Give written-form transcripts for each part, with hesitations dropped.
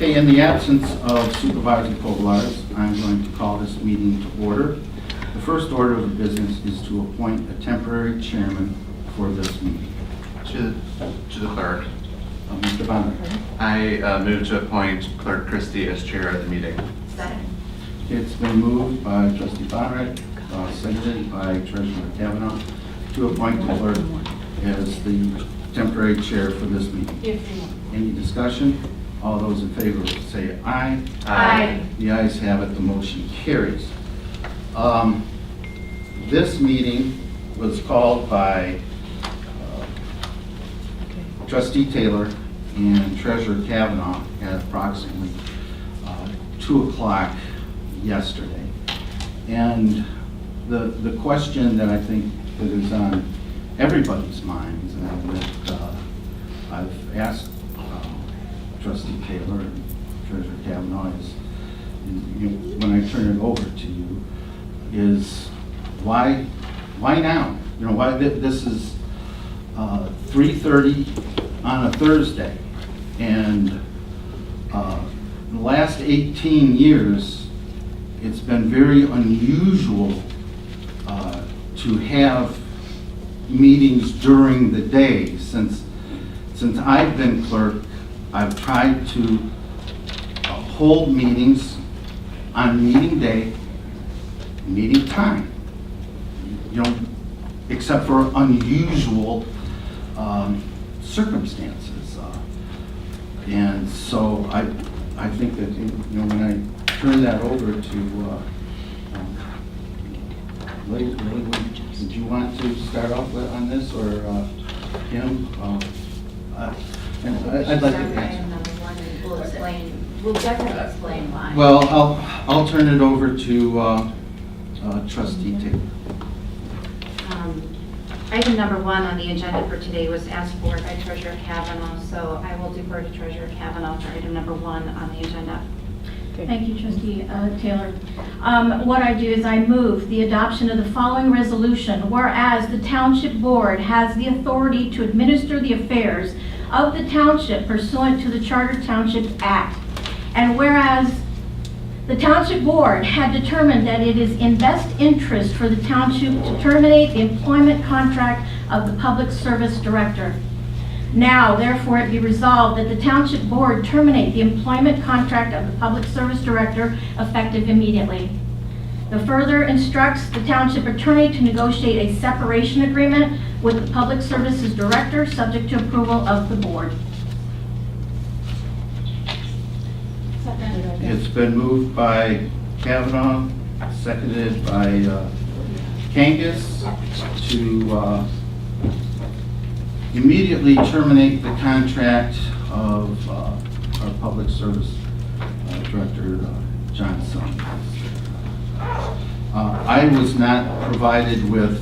Okay, in the absence of Supervisor Kobelaars, I'm going to call this meeting to order. The first order of business is to appoint a temporary chairman for this meeting. To the clerk. Mr. Bonner. I move to appoint Clerk Christie as chair of the meeting. Second. It's been moved by Trustee Bonner, seconded by Treasurer Kavanaugh, to appoint the clerk as the temporary chair for this meeting. Any discussion? All those in favor say aye. Aye. The ayes have it, the motion carries. This meeting was called by Trustee Taylor and Treasurer Kavanaugh at approximately 2 o'clock yesterday. And the question that I think that is on everybody's minds, and that I've asked Trustee Taylor and Treasurer Kavanaugh is when I turn it over to you, is why now? You know, why this is 3:30 on a Thursday, and the last 18 years, it's been very unusual to have meetings during the day. Since I've been clerk, I've tried to hold meetings on meeting day, meeting time, except for unusual circumstances. And so I think that, when I turn that over to Lady, did you want to start off on this, or Kim? I'd like to answer. We'll definitely explain why. Well, I'll turn it over to Trustee Taylor. Item number 1 on the agenda for today was asked for by Treasurer Kavanaugh, so I will defer to Treasurer Kavanaugh for item number 1 on the agenda. Thank you, Trustee Taylor. What I do is I move the adoption of the following resolution. Whereas the Township Board has the authority to administer the affairs of the township pursuant to the Charter Township Act. And whereas the Township Board had determined that it is in best interest for the township to terminate the employment contract of the Public Service Director. Now, therefore, it be resolved that the Township Board terminate the employment contract of the Public Service Director effective immediately. The further instructs the Township Attorney to negotiate a separation agreement with the Public Services Director, subject to approval of the Board. It's been moved by Kavanaugh, seconded by Kangas, to immediately terminate the contract of our Public Service Director, John Summers. I was not provided with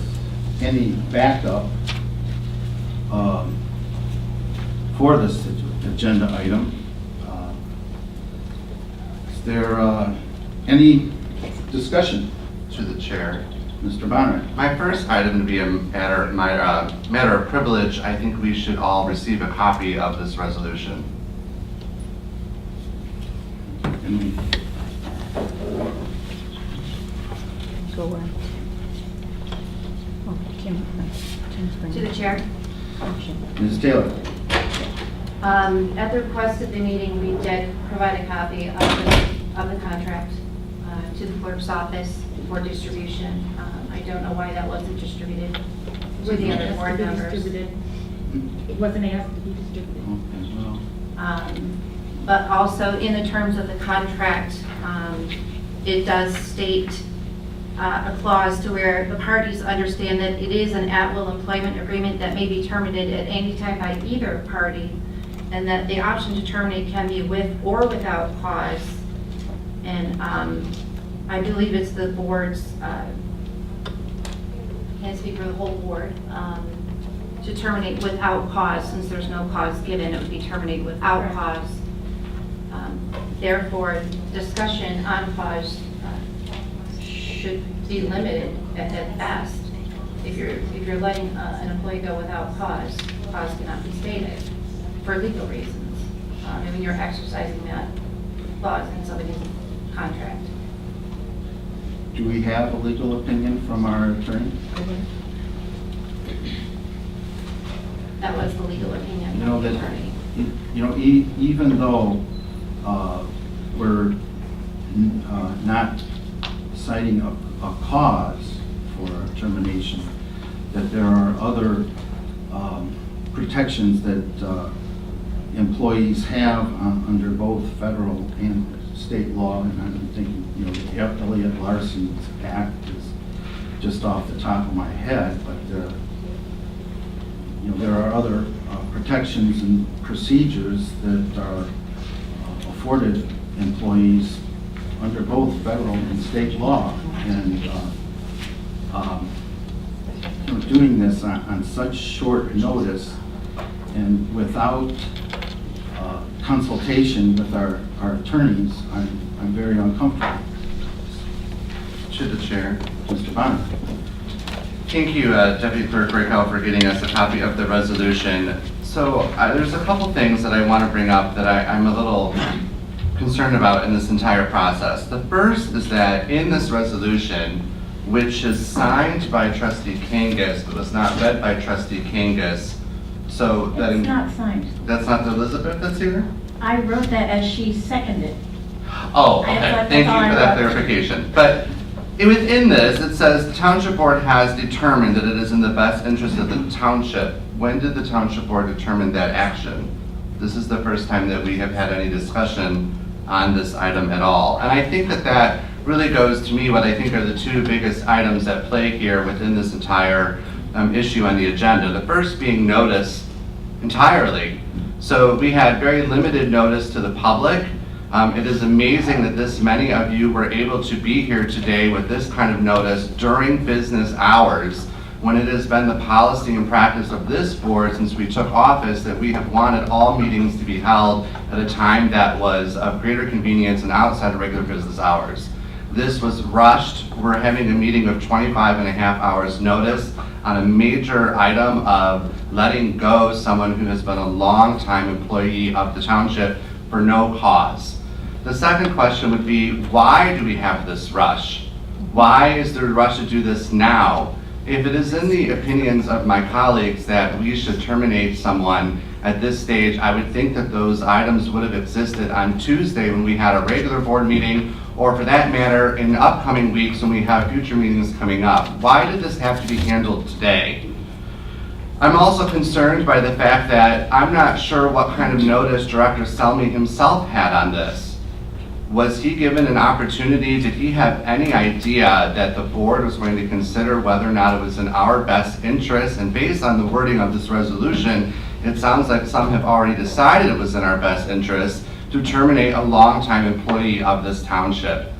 any backup for this agenda item. Is there any discussion? To the chair. Mr. Bonner. My first item to be a matter of privilege. I think we should all receive a copy of this resolution. To the chair. Ms. Taylor. At the request of the meeting, we did provide a copy of the contract to the clerk's office for distribution. I don't know why that wasn't distributed to the other board members. It wasn't asked to be distributed. Okay, well, But also in the terms of the contract, it does state a clause to where the parties understand that it is an at-will employment agreement that may be terminated at any time by either party, and that the option to terminate can be with or without cause. And I believe it's the board's, can't speak for the whole board, to terminate without cause. Since there's no cause given, it would be terminated without cause. Therefore, discussion on cause should be limited at best. If you're letting an employee go without cause, cause cannot be stated for legal reasons. And when you're exercising that clause in somebody's contract. Do we have a legal opinion from our attorney? That was the legal opinion You know of the that, attorney. even though we're not citing a cause for termination, that there are other protections that employees have under both federal and state law, and I'm thinking, the Elliott Larson's Act is just off the top of my head, but there are other protections and procedures that are afforded employees under both federal and state law, and doing this on such short notice and without consultation with our attorneys, I'm very uncomfortable. To the chair. Mr. Bonner. Thank you, Deputy Clerk Raykel, for getting us a copy of the resolution. So there's a couple things that I want to bring up that I'm a little concerned about in this entire process. The first is that in this resolution, which is signed by Trustee Kangas, but was not read by Trustee Kangas, so that It's not signed. that's not the Elizabeth that's here? I wrote that as she seconded. Oh, I okay, thought thank you that's all for I that wrote. clarification. But within this, it says the Township Board has determined that it is in the best interest of the township. When did the Township Board determine that action? This is the first time that we have had any discussion on this item at all. And I think that that really goes to me what I think are the two biggest items at play here within this entire issue on the agenda. The first being notice entirely. So we had very limited notice to the public. It is amazing that this many of you were able to be here today with this kind of notice during business hours, when it has been the policy and practice of this board since we took office that we have wanted all meetings to be held at a time that was of greater convenience and outside of regular business hours. This was rushed. We're having a meeting of 25 and a half hours notice on a major item of letting go someone who has been a long-time employee of the township for no cause. The second question would be, why do we have this rush? Why is there a rush to do this now? If it is in the opinions of my colleagues that we should terminate someone at this stage, I would think that those items would have existed on Tuesday when we had a regular board meeting, or for that matter, in upcoming weeks when we have future meetings coming up. Why did this have to be handled today? I'm also concerned by the fact that I'm not sure what kind of notice Director Selmy himself had on this. Was he given an opportunity? Did he have any idea that the board was going to consider whether or not it was in our best interest? And based on the wording of this resolution, it sounds like some have already decided it was in our best interest to terminate a longtime employee of this township.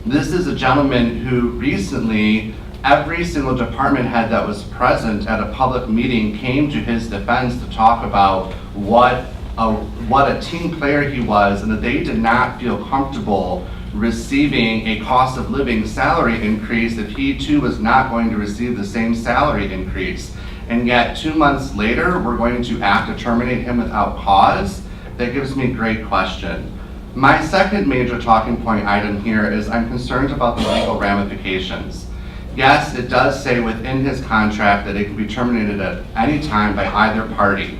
This is a gentleman who recently, every single department head that was present at a public meeting came to his defense to talk about what a team player he was, and that they did not feel comfortable receiving a cost of living salary increase if he too was not going to receive the same salary increase. And yet 2 months later, we're going to act to terminate him without cause? That gives me great question. My second major talking point item here is I'm concerned about the legal ramifications. Yes, it does say within his contract that it can be terminated at any time by either party.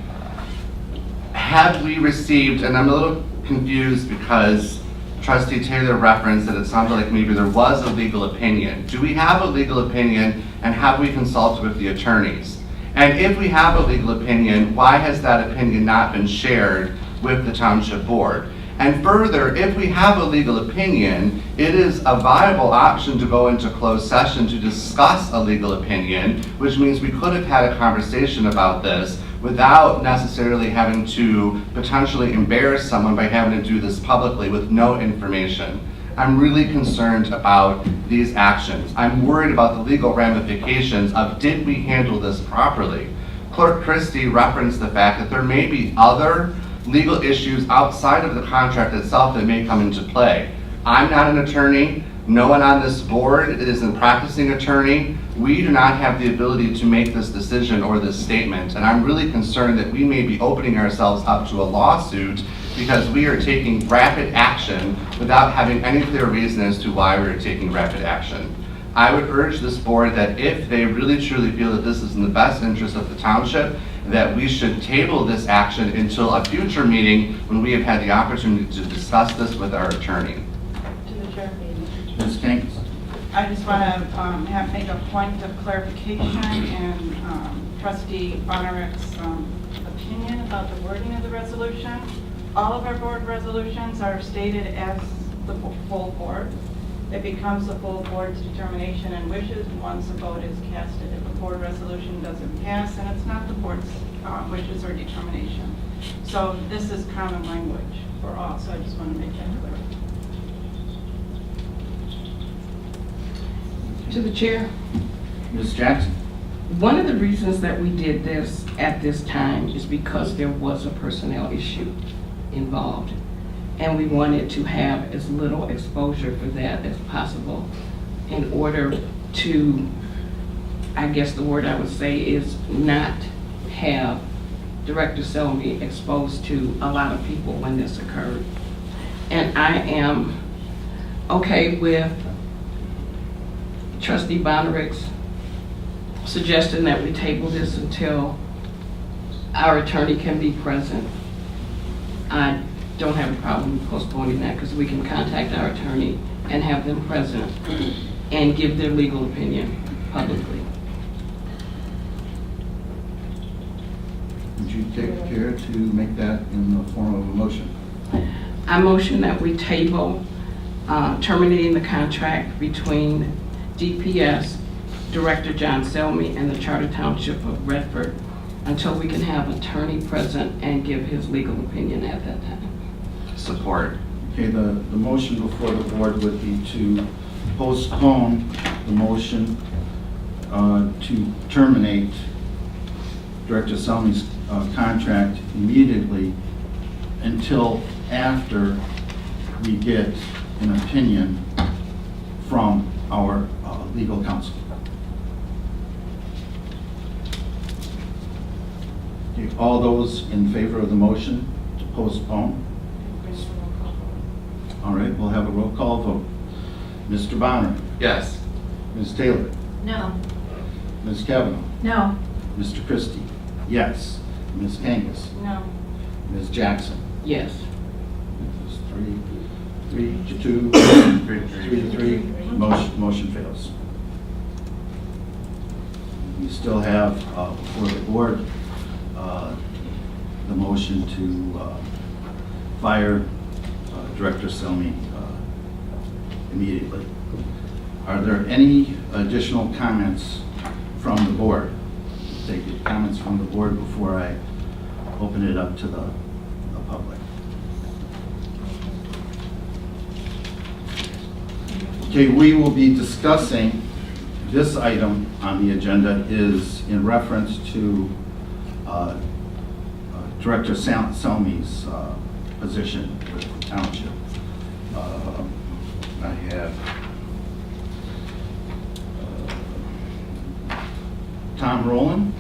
Have we received, and I'm a little confused because Trustee Taylor referenced that it sounded like maybe there was a legal opinion. Do we have a legal opinion, and have we consulted with the attorneys? And if we have a legal opinion, why has that opinion not been shared with the Township Board? And further, if we have a legal opinion, it is a viable option to go into closed session to discuss a legal opinion, which means we could have had a conversation about this without necessarily having to potentially embarrass someone by having to do this publicly with no information. I'm really concerned about these actions. I'm worried about the legal ramifications of did we handle this properly? Clerk Christie referenced the fact that there may be other legal issues outside of the contract itself that may come into play. I'm not an attorney. No one on this board is a practicing attorney. We do not have the ability to make this decision or this statement, and I'm really concerned that we may be opening ourselves up to a lawsuit because we are taking rapid action without having any clear reason as to why we're taking rapid action. I would urge this board that if they really truly feel that this is in the best interest of the township, that we should table this action until a future meeting when we have had the opportunity to discuss this with our attorney. To the chair. Ms. Kangas? I just want to make a point of clarification in Trustee Bonerick's opinion about the wording of the resolution. All of our board resolutions are stated as the full board. It becomes the full board's determination and wishes once a vote is casted. If a board resolution doesn't pass, then it's not the board's wishes or determination. So this is common language for all, so I just want to make that clear. To the chair, Ms. Jackson? one of the reasons that we did this at this time is because there was a personnel issue involved. And we wanted to have as little exposure for that as possible in order to, I guess the word I would say is not have Director Selmy exposed to a lot of people when this occurred. And I am okay with Trustee Bonerick's suggestion that we table this until our attorney can be present. I don't have a problem postponing that because we can contact our attorney and have them present and give their legal opinion publicly. Would you take care to make that in the form of a motion? I motion that we table terminating the contract between DPS, Director John Selmy, and the Charter Township of Redford until we can have attorney present and give his legal opinion at that time. Support. Okay, the motion before the board would be to postpone the motion to terminate Director Selmy's contract immediately until after we get an opinion from our legal counsel. Okay, all those in favor of the motion to postpone? All right, we'll have a roll call vote. Mr. Bonner? Yes. Ms. Taylor? No. Ms. Kavanaugh? No. Mr. Christie? Yes. Ms. Kangas? No. Ms. Jackson? Yes. This is 3-2, 3-3. Motion fails. We still have before the board the motion to fire Director Selmy immediately. Are there any additional comments from the board? Take comments from the board before I open it up to the public. Okay, we will be discussing this item on the agenda is in reference to Director Selmy's position with the township. I have Tom Rowland.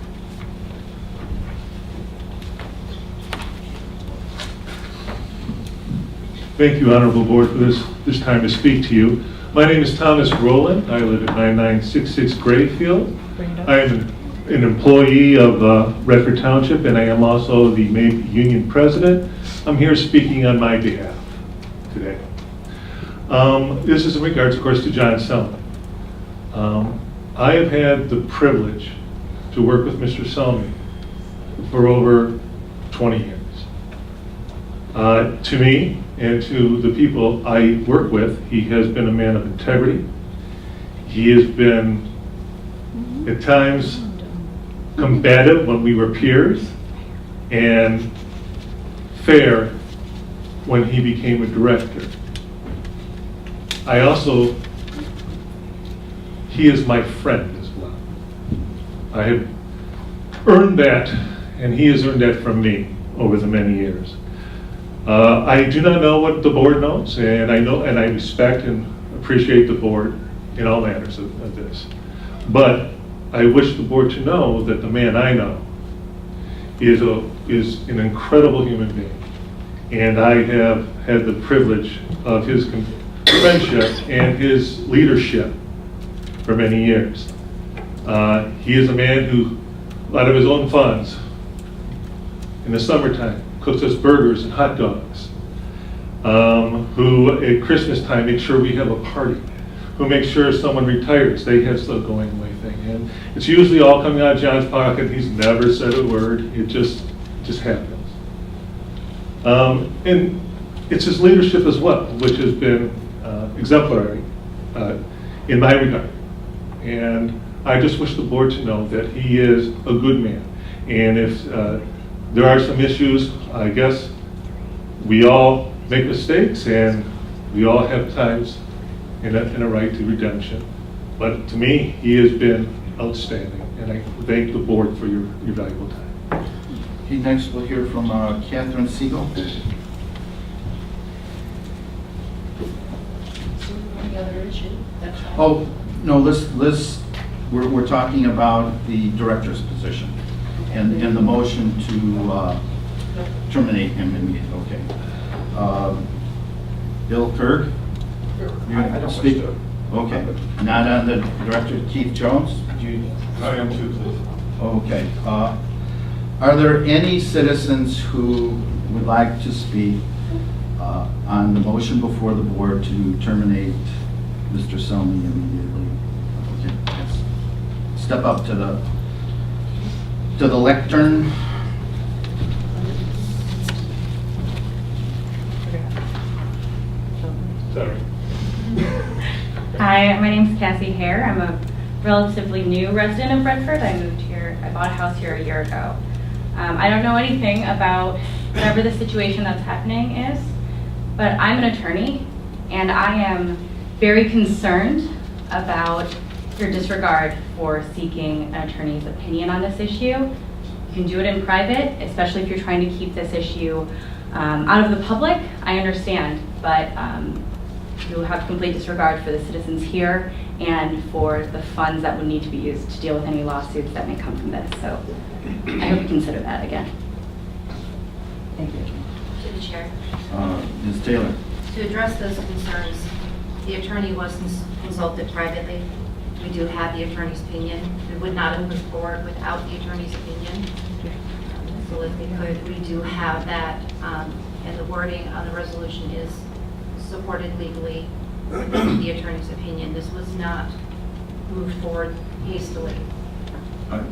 Thank you, Honorable Board, for this time to speak to you. My name is Thomas Rowland. I live at 9966 Grayfield. I am an employee of Redford Township, and I am also the union president. I'm here speaking on my behalf today. This is in regards, of course, to John Selmy. I have had the privilege to work with Mr. Selmy for over 20 years. To me and to the people I work with, he has been a man of integrity. He has been, at times, combative when we were peers, and fair when he became a director. He is my friend as well. I have earned that, and he has earned that from me over the many years. I do not know what the board knows, and I respect and appreciate the board in all matters of this. But I wish the board to know that the man I know is an incredible human being. And I have had the privilege of his friendship and his leadership for many years. He is a man who, out of his own funds, in the summertime, cooks us burgers and hot dogs. Who at Christmas time makes sure we have a party. Who makes sure if someone retires, they have the going away thing. And it's usually all coming out of John's pocket. He's never said a word. It just happens. And it's his leadership as well, which has been exemplary in my regard. And I just wish the board to know that he is a good man. And if there are some issues, I guess we all make mistakes and we all have times in a right to redemption. But to me, he has been outstanding, and I thank the board for your valuable time. Okay, next we'll hear from Catherine Siegel. Any other issue? Oh, no, we're talking about the director's position and the motion to terminate him immediately. Okay. Bill Kirk? I don't Speak. wish to. Okay. Not on the director, Keith Jones? Did you? I am too, please. Okay. Are there any citizens who would like to speak on the motion before the board to terminate Mr. Selmy immediately? Okay. Yes. Step up to the lectern. Sorry. Hi, my name's Cassie Hare. I'm a relatively new resident of Redford. I moved here, I bought a house here a year ago. I don't know anything about whatever the situation that's happening is, but I'm an attorney and I am very concerned about your disregard for seeking an attorney's opinion on this issue. You can do it in private, especially if you're trying to keep this issue out of the public. I understand, but you have complete disregard for the citizens here and for the funds that would need to be used to deal with any lawsuits that may come from this. So I hope you consider that again. Thank you. To the chair. Ms. Taylor. To address those concerns, the attorney was consulted privately. We do have the attorney's opinion. We would not have moved forward without the attorney's opinion. So if we could, we do have that, and the wording on the resolution is supported legally with the attorney's opinion. This was not moved forward hastily.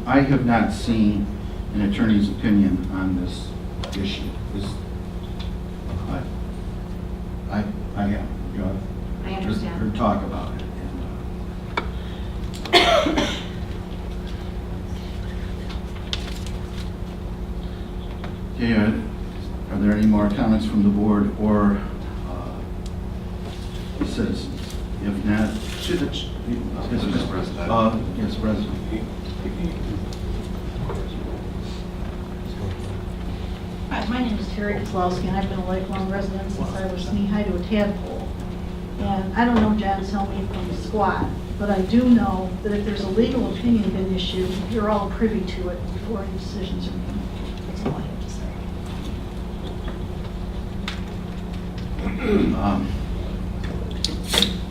I have not seen an attorney's opinion on this issue. I have. You know, I understand. Heard talk about it. Okay, are there any more comments from the board or the citizens? If not, Mr. President. Yes, President. Hi, my name is Terry Kozlowski, and I've been a lifelong resident since I was knee-high to a tadpole. And I don't know John Selmy from squat, but I do know that if there's a legal opinion been issued, you're all privy to it before any decisions are made. That's all I have to say.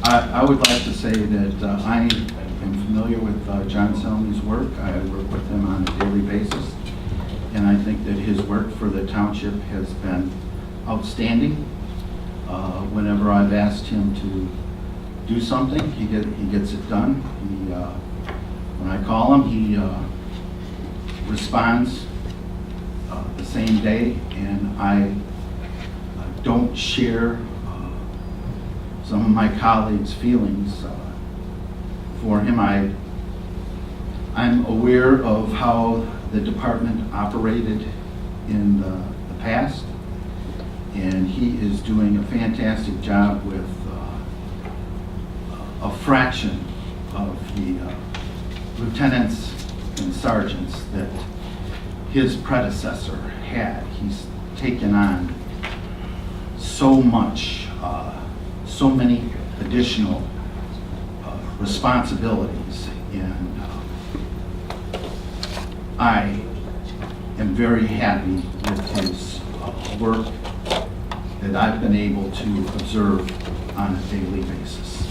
I would like to say that I am familiar with John Selmy's work. I work with him on a daily basis. And I think that his work for the township has been outstanding. Whenever I've asked him to do something, he gets it done. When I call him, he responds the same day, and I don't share some of my colleagues' feelings for him. I'm aware of how the department operated in the past, and he is doing a fantastic job with a fraction of the lieutenants and sergeants that his predecessor had. He's taken on so much, so many additional responsibilities, and I am very happy with his work that I've been able to observe on a daily basis.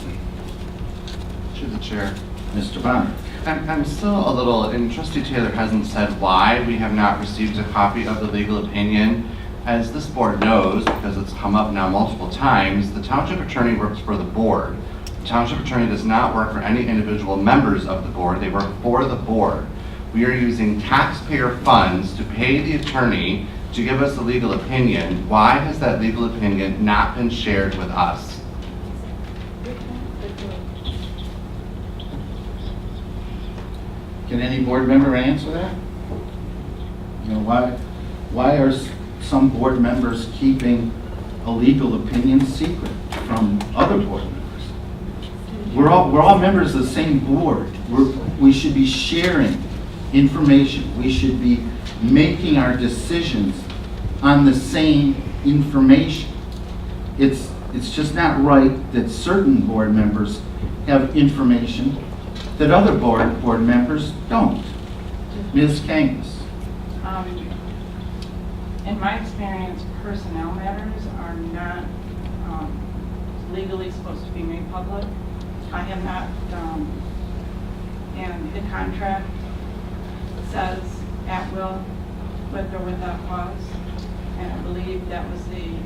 To the chair. Mr. Bonner? I'm still a little, and Trustee Taylor hasn't said why we have not received a copy of the legal opinion. As this board knows, because it's come up now multiple times, the township attorney works for the board. The township attorney does not work for any individual members of the board, they work for the board. We are using taxpayer funds to pay the attorney to give us a legal opinion. Why has that legal opinion not been shared with us? Can any board member answer that? You know, why are some board members keeping a legal opinion secret from other board members? We're all members of the same board. We should be sharing information. We should be making our decisions on the same information. It's just not right that certain board members have information that other board members don't. Ms. Kangas? In my experience, personnel matters are not legally supposed to be made public. I have not, and the contract says at will, with or without clause, and I believe that was the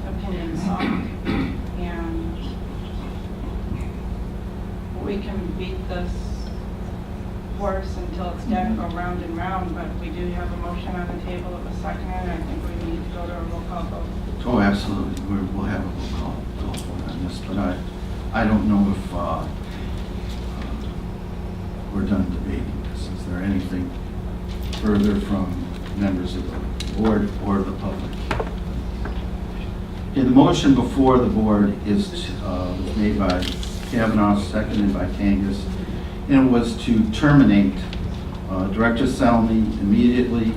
opinion sought. And we can beat this horse until it's dead and go round and round, but we do have a motion on the table of a second, and I think we need to go to a roll call vote. Oh, absolutely. We'll have a roll call vote on this, but I don't know if we're done debating this. Is there anything further from members of the board or the public? Okay, the motion before the board was made by Kavanaugh, seconded by Kangas, and it was to terminate Director Selmy immediately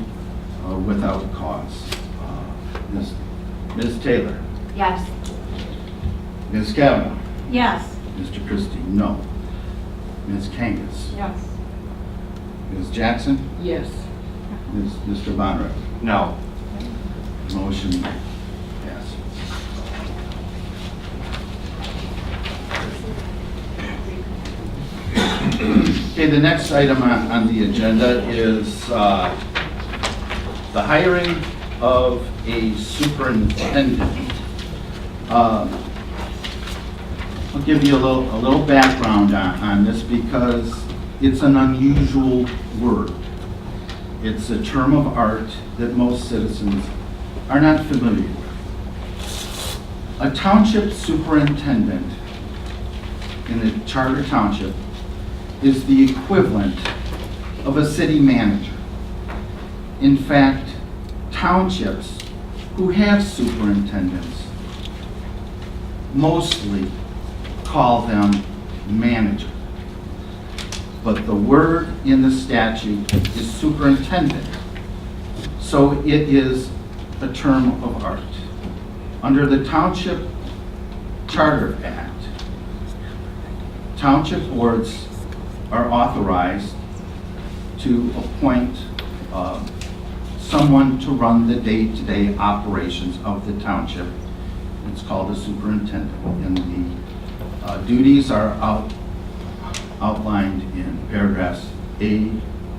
without cause. Ms. Taylor? Yes. Ms. Kavanaugh? Yes. Mr. Christie? No. Ms. Kangas? Yes. Ms. Jackson? Yes. Mr. Bonner? No. Motion passed. Okay, the next item on the agenda is the hiring of a superintendent. I'll give you a little background on this because it's an unusual word. It's a term of art that most citizens are not familiar with. A township superintendent in a charter township is the equivalent of a city manager. In fact, townships who have superintendents mostly call them manager. But the word in the statute is superintendent. So it is a term of art. Under the Township Charter Act, township boards are authorized to appoint someone to run the day-to-day operations of the township. It's called a superintendent, and the duties are outlined in paragraphs A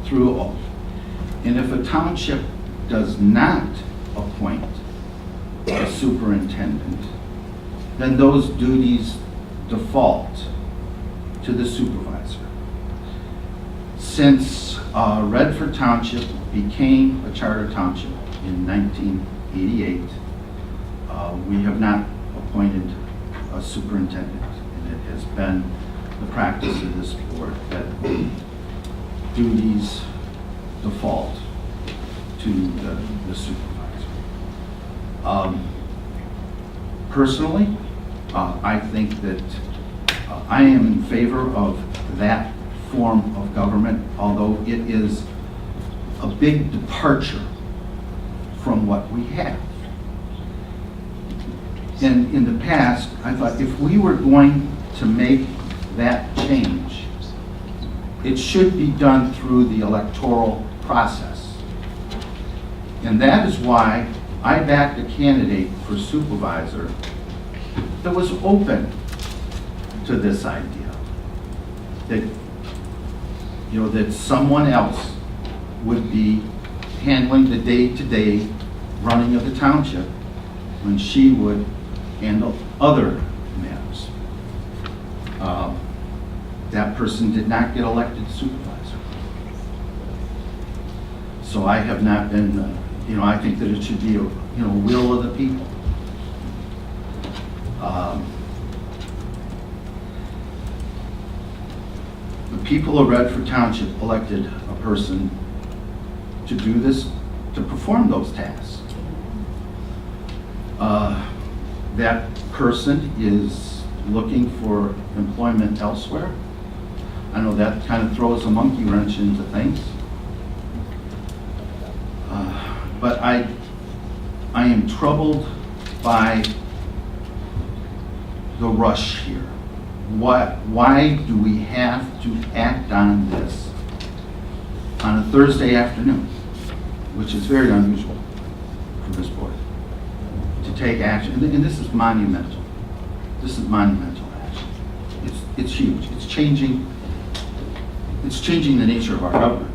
through O. And if a township does not appoint a superintendent, then those duties default to the supervisor. Since Redford Township became a charter township in 1988, we have not appointed a superintendent, and it has been the practice of this board that duties default to the supervisor. Personally, I think that I am in favor of that form of government, although it is a big departure from what we have. And in the past, I thought if we were going to make that change, it should be done through the electoral process. And that is why I backed a candidate for supervisor that was open to this idea. That, you know, that someone else would be handling the day-to-day running of the township when she would handle other matters. That person did not get elected supervisor. So I have not been, I think that it should be, will of the people. The people of Redford Township elected a person to do this, to perform those tasks. That person is looking for employment elsewhere. I know that kind of throws a monkey wrench into things. But I am troubled by the rush here. Why do we have to act on this on a Thursday afternoon, which is very unusual for this board, to take action? And this is monumental. This is monumental action. It's huge. It's changing the nature of our government,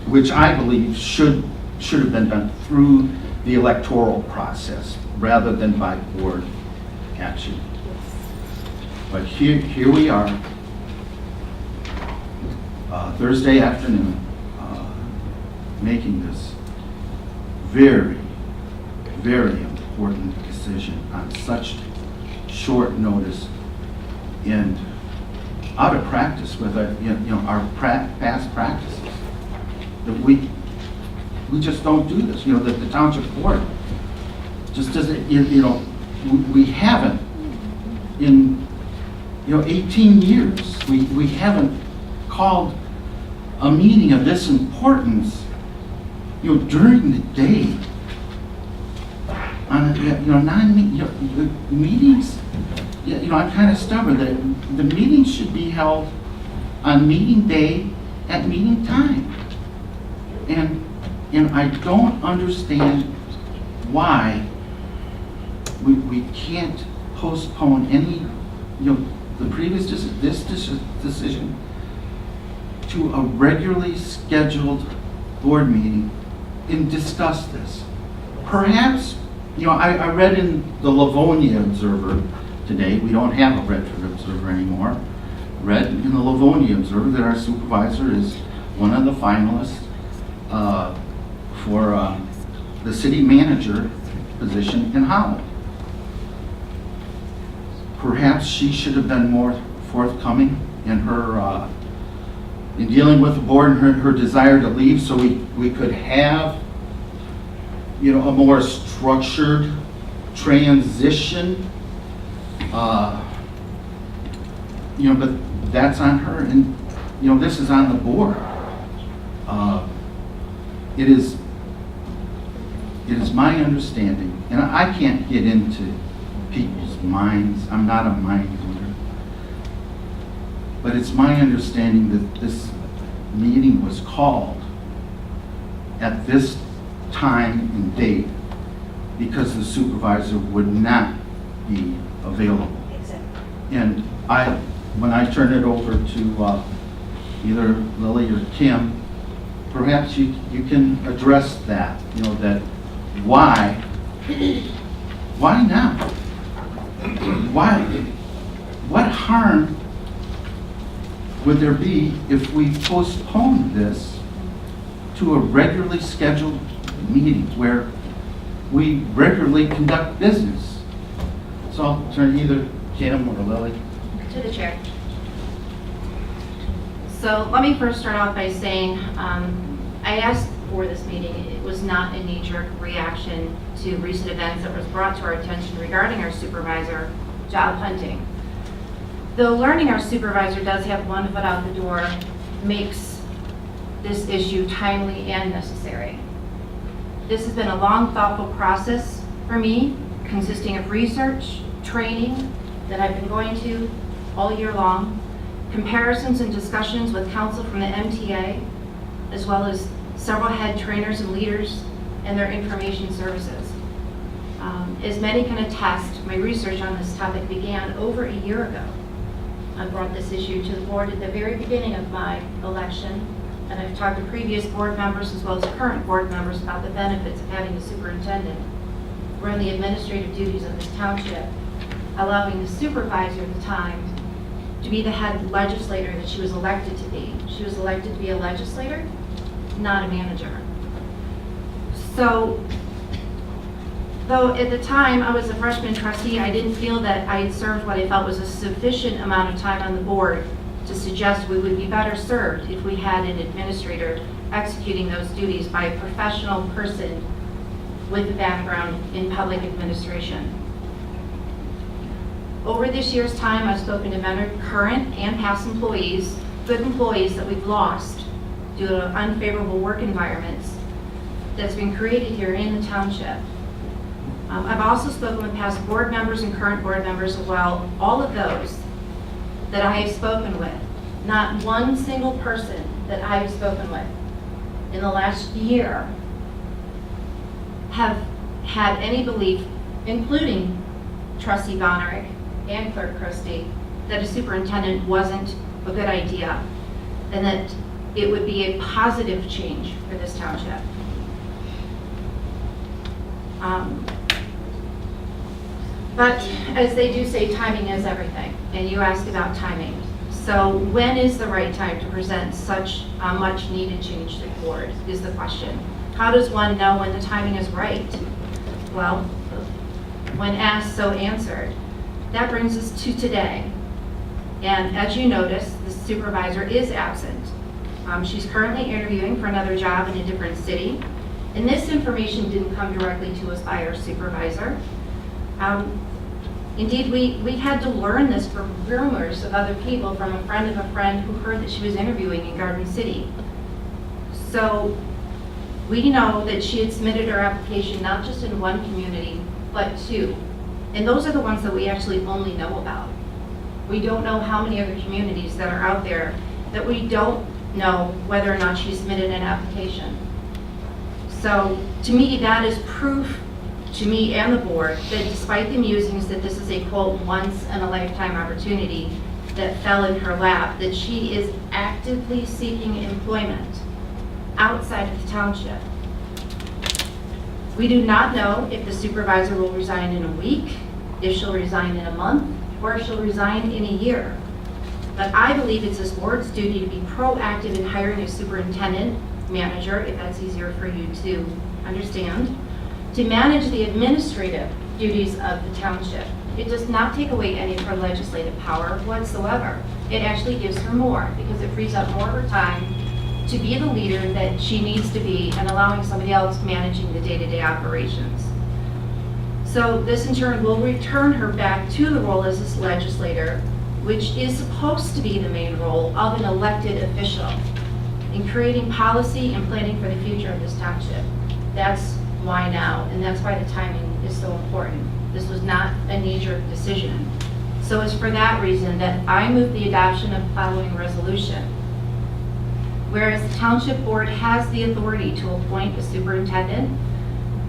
which I believe should have been done through the electoral process rather than by board action. But here we are, Thursday afternoon, making this very, very important decision on such short notice and out of practice with our past practices. That we just don't do this. That the township board just doesn't. We haven't in 18 years. We haven't called a meeting of this importance. During the day. On meetings. I'm kind of stubborn that the meetings should be held on meeting day at meeting time. And I don't understand why we can't postpone any, the previous decision to a regularly scheduled board meeting and discuss this. Perhaps, I read in the Livonia Observer today, we don't have a Redford Observer anymore, read in the Livonia Observer that our supervisor is one of the finalists for the city manager position in Holland. Perhaps she should have been more forthcoming in her in dealing with the board and her desire to leave, so we could have a more structured transition. But that's on her, and this is on the board. It is my understanding, and I can't get into people's minds. I'm not a mind reader, but it's my understanding that this meeting was called at this time and date because the supervisor would not be available. Exactly. And when I turn it over to either Lily or Kim, perhaps you can address that, that why now? Why? What harm would there be if we postponed this to a regularly scheduled meeting where we regularly conduct business? So I'll turn either Kim or Lily. To the chair. So let me first start off by saying I asked for this meeting. It was not a knee-jerk reaction to recent events that was brought to our attention regarding our supervisor job hunting. Though learning our supervisor does have one foot out the door makes this issue timely and necessary. This has been a long, thoughtful process for me, consisting of research, training that I've been going to all year long, comparisons and discussions with counsel from the MTA, as well as several head trainers and leaders and their information services. As many can attest, my research on this topic began over a year ago. I brought this issue to the board at the very beginning of my election, and I've talked to previous board members as well as current board members about the benefits of having a superintendent run the administrative duties of this township, allowing the supervisor the time to be the head legislator that she was elected to be. She was elected to be a legislator, not a manager. So, though at the time I was a freshman trustee, I didn't feel that I had served what I felt was a sufficient amount of time on the board to suggest we would be better served if we had an administrator executing those duties by a professional person with a background in public administration. Over this year's time, I've spoken to many current and past employees, good employees that we've lost due to unfavorable work environments that's been created here in the township. I've also spoken with past board members and current board members as well. All of those that I have spoken with, not one single person that I have spoken with in the last year have had any belief, including Trustee Bonerick and Clerk Christie, that a superintendent wasn't a good idea and that it would be a positive change for this township. But as they do say, timing is everything, and you asked about timing. So when is the right time to present such a much needed change to the board is the question. How does one know when the timing is right? Well, when asked, so answered. That brings us to today. And as you notice, the supervisor is absent. She's currently interviewing for another job in a different city. And this information didn't come directly to us by our supervisor. Indeed, we had to learn this from rumors of other people, from a friend of a friend who heard that she was interviewing in Garden City. So we know that she had submitted her application not just in one community, but two. And those are the ones that we actually only know about. We don't know how many other communities that are out there that we don't know whether or not she submitted an application. So to me, that is proof to me and the board that despite the musings that this is a quote once in a lifetime opportunity that fell in her lap, that she is actively seeking employment outside of the township. We do not know if the supervisor will resign in a week, if she'll resign in a month, or if she'll resign in a year. But I believe it's this board's duty to be proactive in hiring a superintendent, manager, if that's easier for you to understand, to manage the administrative duties of the township. It does not take away any of her legislative power whatsoever. It actually gives her more because it frees up more of her time to be the leader that she needs to be and allowing somebody else managing the day-to-day operations. So this in turn will return her back to the role as this legislator, which is supposed to be the main role of an elected official in creating policy and planning for the future of this township. That's why now, and that's why the timing is so important. This was not a knee-jerk decision. So it's for that reason that I move the adoption of the following resolution. Whereas the Township Board has the authority to appoint a superintendent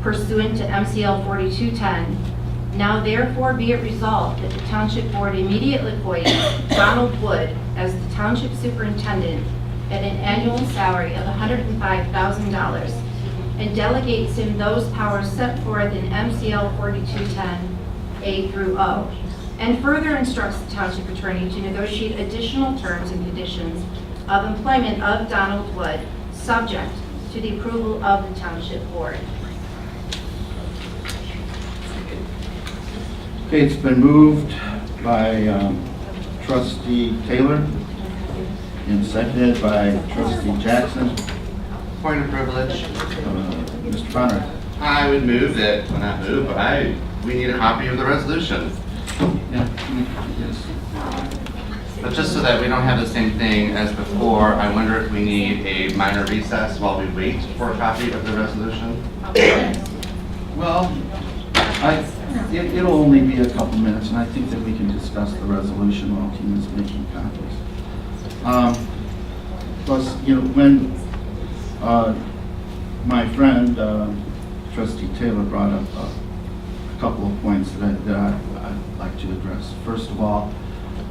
pursuant to MCL 4210, now therefore be it resolved that the Township Board immediately appoints Donald Wood as the Township Superintendent at an annual salary of $105,000 and delegates him those powers set forth in MCL 4210 A through O, and further instructs the Township Attorney to negotiate additional terms and conditions of employment of Donald Wood, subject to the approval of the Township Board. Okay, it's been moved by Trustee Taylor and seconded by Trustee Jackson. Point of privilege. Mr. Bonner. I would move that, well, not move, but we need a copy of the resolution. Yeah, yes. But just so that we don't have the same thing as before, I wonder if we need a minor recess while we wait for a copy of the resolution? Well, it'll only be a couple minutes, and I think that we can discuss the resolution while Tim is making copies. Plus, you know, when my friend Trustee Taylor brought up a couple of points that I'd like to address. First of all,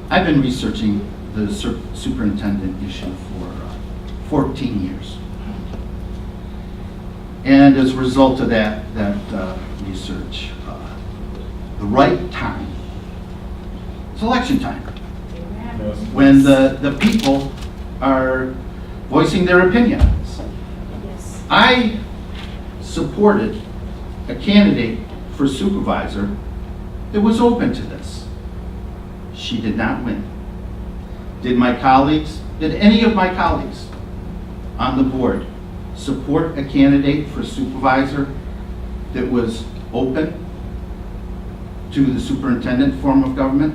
I've been researching the superintendent issue for 14 years. And as a result of that research, the right time is election time, when the people are voicing their opinions. I supported a candidate for supervisor that was open to this. She did not win. Did any of my colleagues on the board support a candidate for supervisor that was open to the superintendent form of government?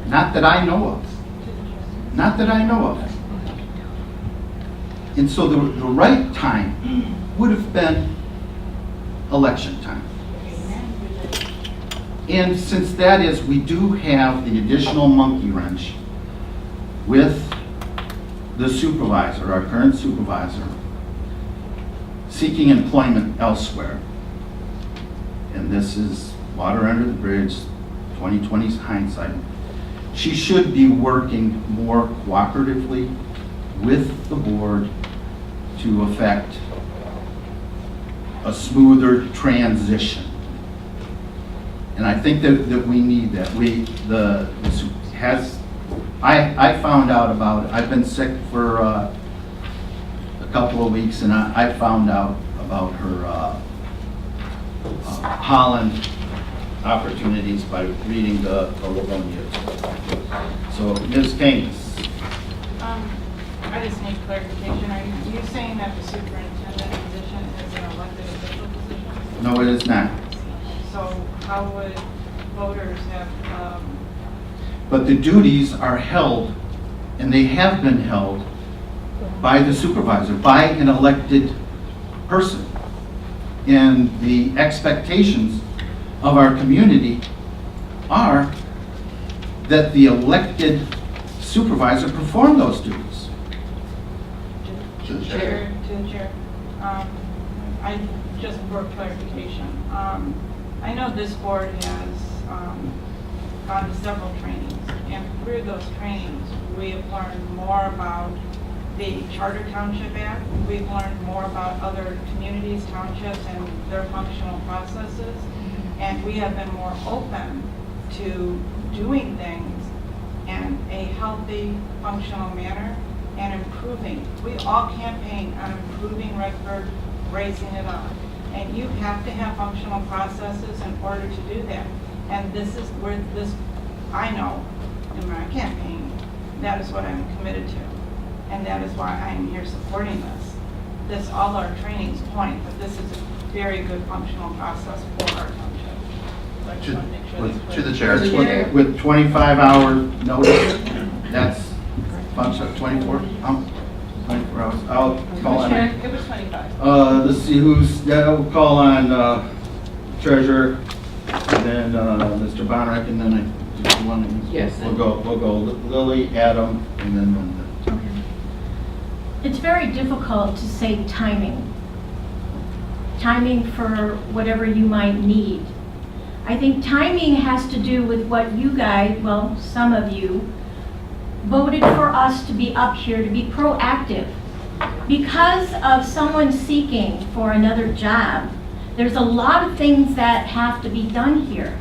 Not that I know of. Not that I know of. And so the right time would have been election time. And since that is, we do have the additional monkey wrench with the supervisor, our current supervisor, seeking employment elsewhere. And this is water under the bridge, 2020's hindsight. She should be working more cooperatively with the board to effect a smoother transition. And I think that we need that. I found out about it. I've been sick for a couple of weeks, and I found out about her Holland opportunities by reading the Livonia. So, Ms. Keynes. I just need clarification. Are you saying that the superintendent position is an elected official position? No, it is not. So how would voters have, But the duties are held, and they have been held, by the supervisor, by an elected person. And the expectations of our community are that the elected supervisor perform those duties. to the chair? I, just for clarification, I know this board has gone to several trainings, and through those trainings, we have learned more about the Charter Township Act. We've learned more about other communities, townships, and their functional processes. And we have been more open to doing things in a healthy, functional manner and improving. We all campaign on improving Redford, raising it up. And you have to have functional processes in order to do that. And this is where I know in my campaign, that is what I'm committed to. And that is why I'm here supporting this. All our trainings point, but this is a very good functional process for our township. So I just want to make sure that's To the clear. chair. With 25-hour notice, that's function 24 hours. I'll call on. It was 25. Let's see we'll call on treasurer, and then Mr. Bonrek, and then Yes. we'll go Lily, Adam, and then Linda. It's very difficult to say timing for whatever you might need. I think timing has to do with what you guys, well, some of you, voted for us to be up here, to be proactive. Because of someone seeking for another job, there's a lot of things that have to be done here.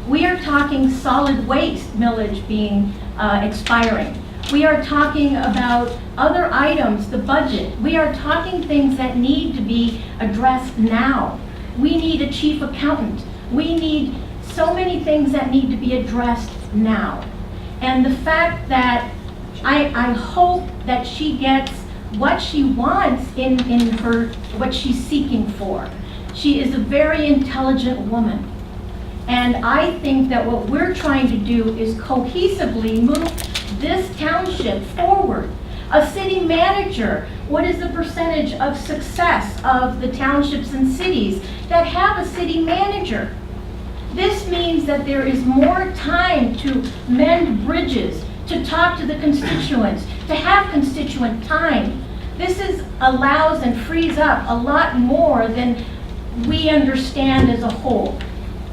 We are talking solid waste millage being expiring. We are talking about other items, the budget. We are talking things that need to be addressed now. We need a chief accountant. We need so many things that need to be addressed now. And the fact that I hope that she gets what she wants in her, what she's seeking for. She is a very intelligent woman. And I think that what we're trying to do is cohesively move this township forward. A city manager, what is the percentage of success of the townships and cities that have a city manager? This means that there is more time to mend bridges, to talk to the constituents, to have constituent time. This allows and frees up a lot more than we understand as a whole.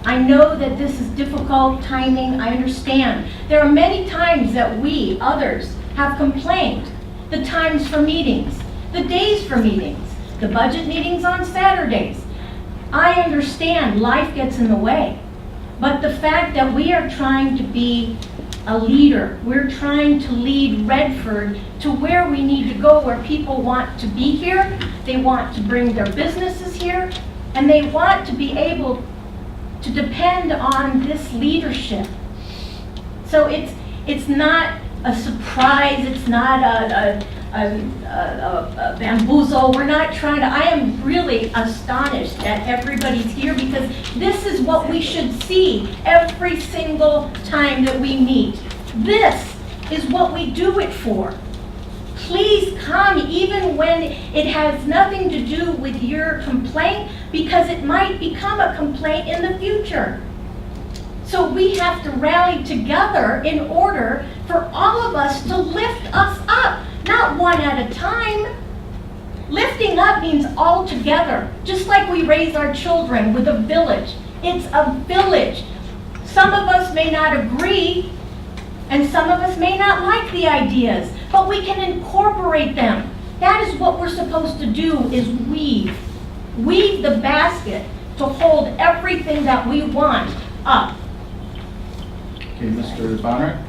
I know that this is difficult timing, I understand. There are many times that we, others, have complained. The times for meetings, the days for meetings, the budget meetings on Saturdays. I understand life gets in the way. But the fact that we are trying to be a leader, we're trying to lead Redford to where we need to go, where people want to be here, they want to bring their businesses here, and they want to be able to depend on this leadership. So it's not a surprise, it's not a bamboozle. We're not trying to, I am really astonished that everybody's here because this is what we should see every single time that we meet. This is what we do it for. Please come even when it has nothing to do with your complaint because it might become a complaint in the future. So we have to rally together in order for all of us to lift us up, not one at a time. Lifting up means all together, just like we raise our children with a village. It's a village. Some of us may not agree, and some of us may not like the ideas, but we can incorporate them. That is what we're supposed to do, is weave. Weave the basket to hold everything that we want up. Okay, Mr. Bonner?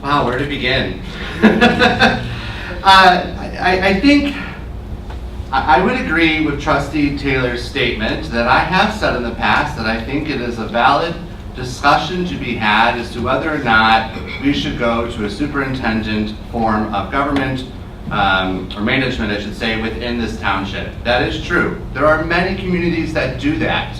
Wow, where to begin? I think I would agree with Trustee Taylor's statement that I have said in the past that I think it is a valid discussion to be had as to whether or not we should go to a superintendent form of government, or management, I should say, within this township. That is true. There are many communities that do that.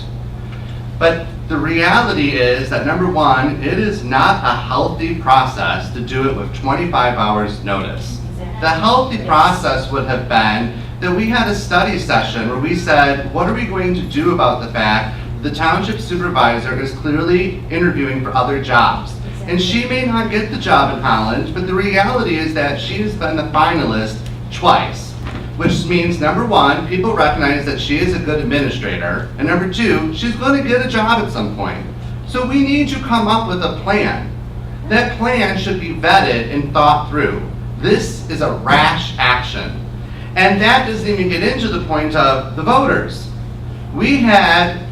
But the reality is that, number one, it is not a healthy process to do it with 25 hours notice. The healthy process would have been that we had a study session where we said, what are we going to do about the fact the township supervisor is clearly interviewing for other jobs? And she may not get the job in Holland, but the reality is that she has been the finalist twice. Which means, number one, people recognize that she is a good administrator, and number two, she's going to get a job at some point. So we need to come up with a plan. That plan should be vetted and thought through. This is a rash action. And that doesn't even get into the point of the voters. We had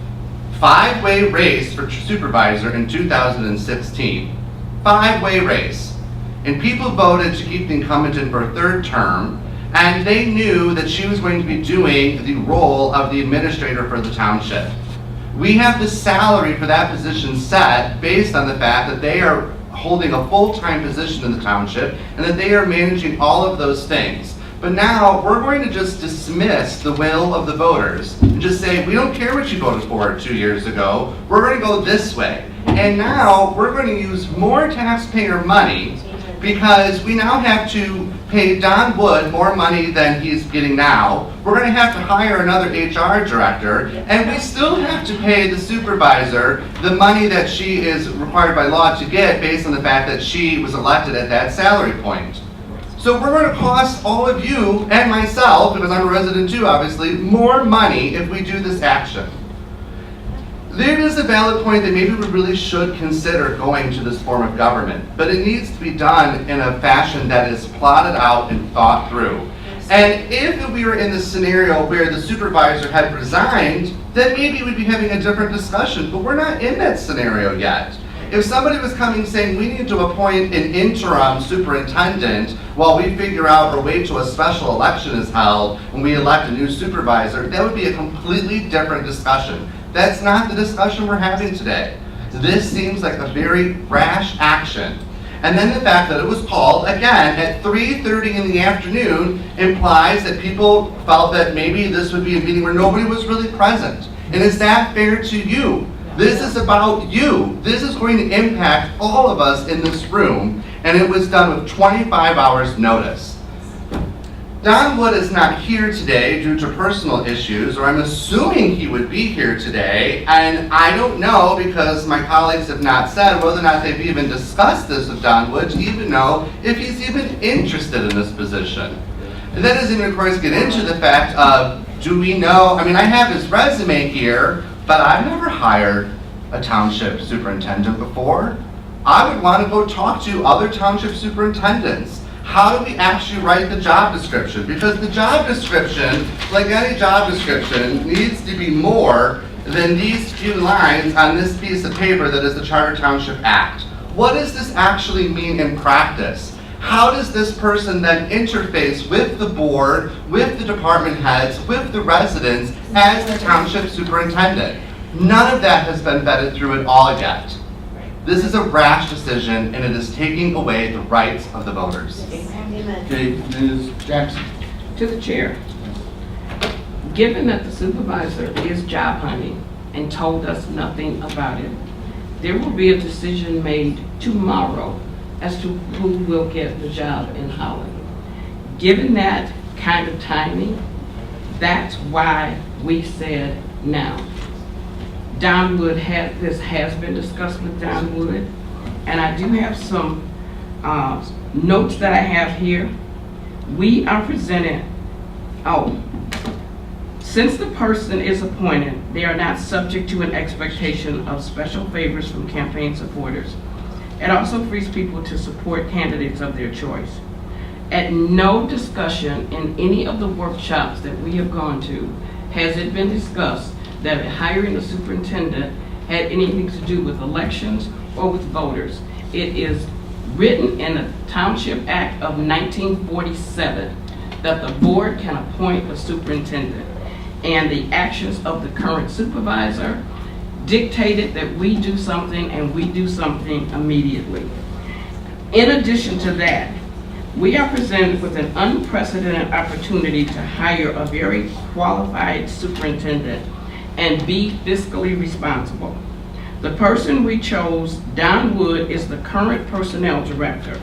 5-way race for supervisor in 2016. 5-way race. And people voted to keep the incumbent in for a third term, and they knew that she was going to be doing the role of the administrator for the township. We have the salary for that position set based on the fact that they are holding a full-time position in the township and that they are managing all of those things. But now we're going to just dismiss the will of the voters and just say, we don't care what you voted for 2 years ago, we're going to go this way. And now we're going to use more taxpayer money because we now have to pay Don Wood more money than he's getting now. We're going to have to hire another HR director, and we still have to pay the supervisor the money that she is required by law to get based on the fact that she was elected at that salary point. So we're going to cost all of you and myself, because I'm a resident too, obviously, more money if we do this action. There is a valid point that maybe we really should consider going to this form of government, but it needs to be done in a fashion that is plotted out and thought through. And if we were in the scenario where the supervisor had resigned, then maybe we'd be having a different discussion, but we're not in that scenario yet. If somebody was coming saying we need to appoint an interim superintendent while we figure out or wait till a special election is held when we elect a new supervisor, that would be a completely different discussion. That's not the discussion we're having today. This seems like a very rash action. And then the fact that it was called, again, at 3:30 in the afternoon implies that people felt that maybe this would be a meeting where nobody was really present. And is that fair to you? This is about you. This is going to impact all of us in this room, and it was done with 25 hours notice. Don Wood is not here today due to personal issues, or I'm assuming he would be here today, and I don't know, because my colleagues have not said whether or not they've even discussed this with Don Wood to even know if he's even interested in this position. And that doesn't even, of course, get into the fact of Do we know, I mean, I have his resume here, but I've never hired a township superintendent before. I would want to go talk to other township superintendents. How do we actually write the job description? Because the job description, like any job description, needs to be more than these few lines on this piece of paper that is the Charter Township Act. What does this actually mean in practice? How does this person then interface with the board, with the department heads, with the residents as the township superintendent? None of that has been vetted through at all yet. This is a rash decision, and it is taking away the rights of the voters. Okay, Ms. Jackson. To the chair, given that the supervisor is job hunting and told us nothing about it, there will be a decision made tomorrow as to who will get the job in Holland. Given that kind of timing, that's why we said now. Don Wood this has been discussed with Don Wood, and I do have some notes that I have here. We are presented, since the person is appointed, they are not subject to an expectation of special favors from campaign supporters. It also frees people to support candidates of their choice. At no discussion in any of the workshops that we have gone to has it been discussed that hiring a superintendent had anything to do with elections or with voters. It is written in the Township Act of 1947 that the board can appoint a superintendent, and the actions of the current supervisor dictated that we do something, and we do something immediately. In addition to that, we are presented with an unprecedented opportunity to hire a very qualified superintendent and be fiscally responsible. The person we chose, Don Wood, is the current personnel director.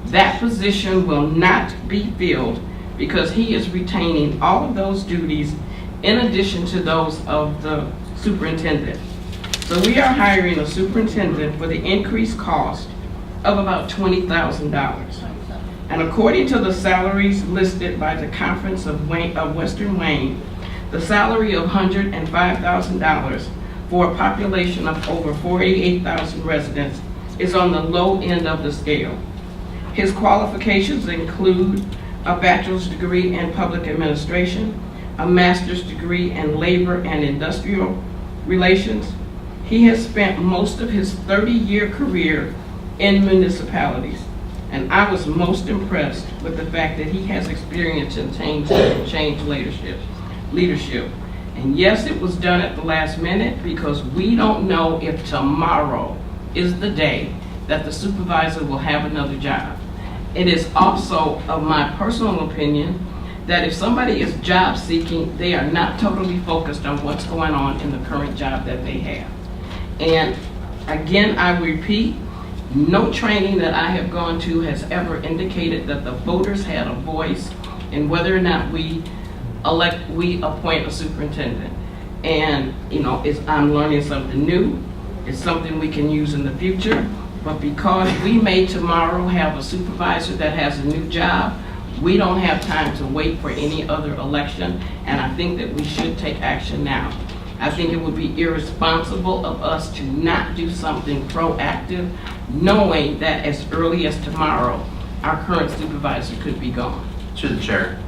That position will not be filled because he is retaining all of those duties in addition to those of the superintendent. So we are hiring a superintendent for the increased cost of about $20,000. And according to the salaries listed by the Conference of Western Wayne, the salary of $105,000 for a population of over 48,000 residents is on the low end of the scale. His qualifications include a bachelor's degree in public administration, a master's degree in labor and industrial relations. He has spent most of his 30-year career in municipalities, and I was most impressed with the fact that he has experience in change leadership. And yes, it was done at the last minute because we don't know if tomorrow is the day that the supervisor will have another job. It is also of my personal opinion that if somebody is job seeking, they are not totally focused on what's going on in the current job that they have. And again, I repeat, no training that I have gone to has ever indicated that the voters had a voice in whether or not we appoint a superintendent. And I'm learning something new. It's something we can use in the future. But because we may tomorrow have a supervisor that has a new job, we don't have time to wait for any other election, and I think that we should take action now. I think it would be irresponsible of us to not do something proactive, knowing that as early as tomorrow, our current supervisor could be gone. To the chair.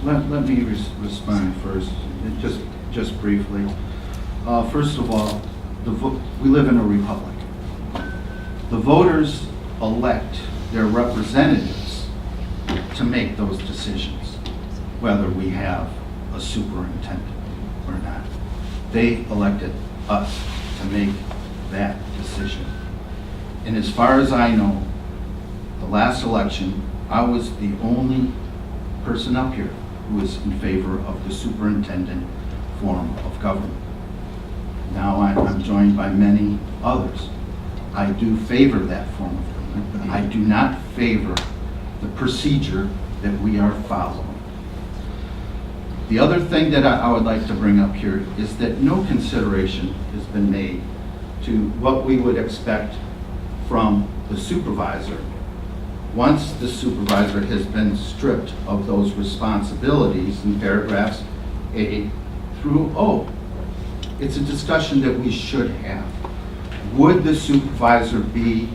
Let me respond first, just briefly. First of all, we live in a republic. The voters elect their representatives to make those decisions, whether we have a superintendent or not. They elected us to make that decision. And as far as I know, the last election, I was the only person up here who was in favor of the superintendent form of government. Now I'm joined by many others. I do favor that form of government, but I do not favor the procedure that we are following. The other thing that I would like to bring up here is that no consideration has been made to what we would expect from the supervisor once the supervisor has been stripped of those responsibilies in paragraphs A through O. It's a discussion that we should have. Would the supervisor be,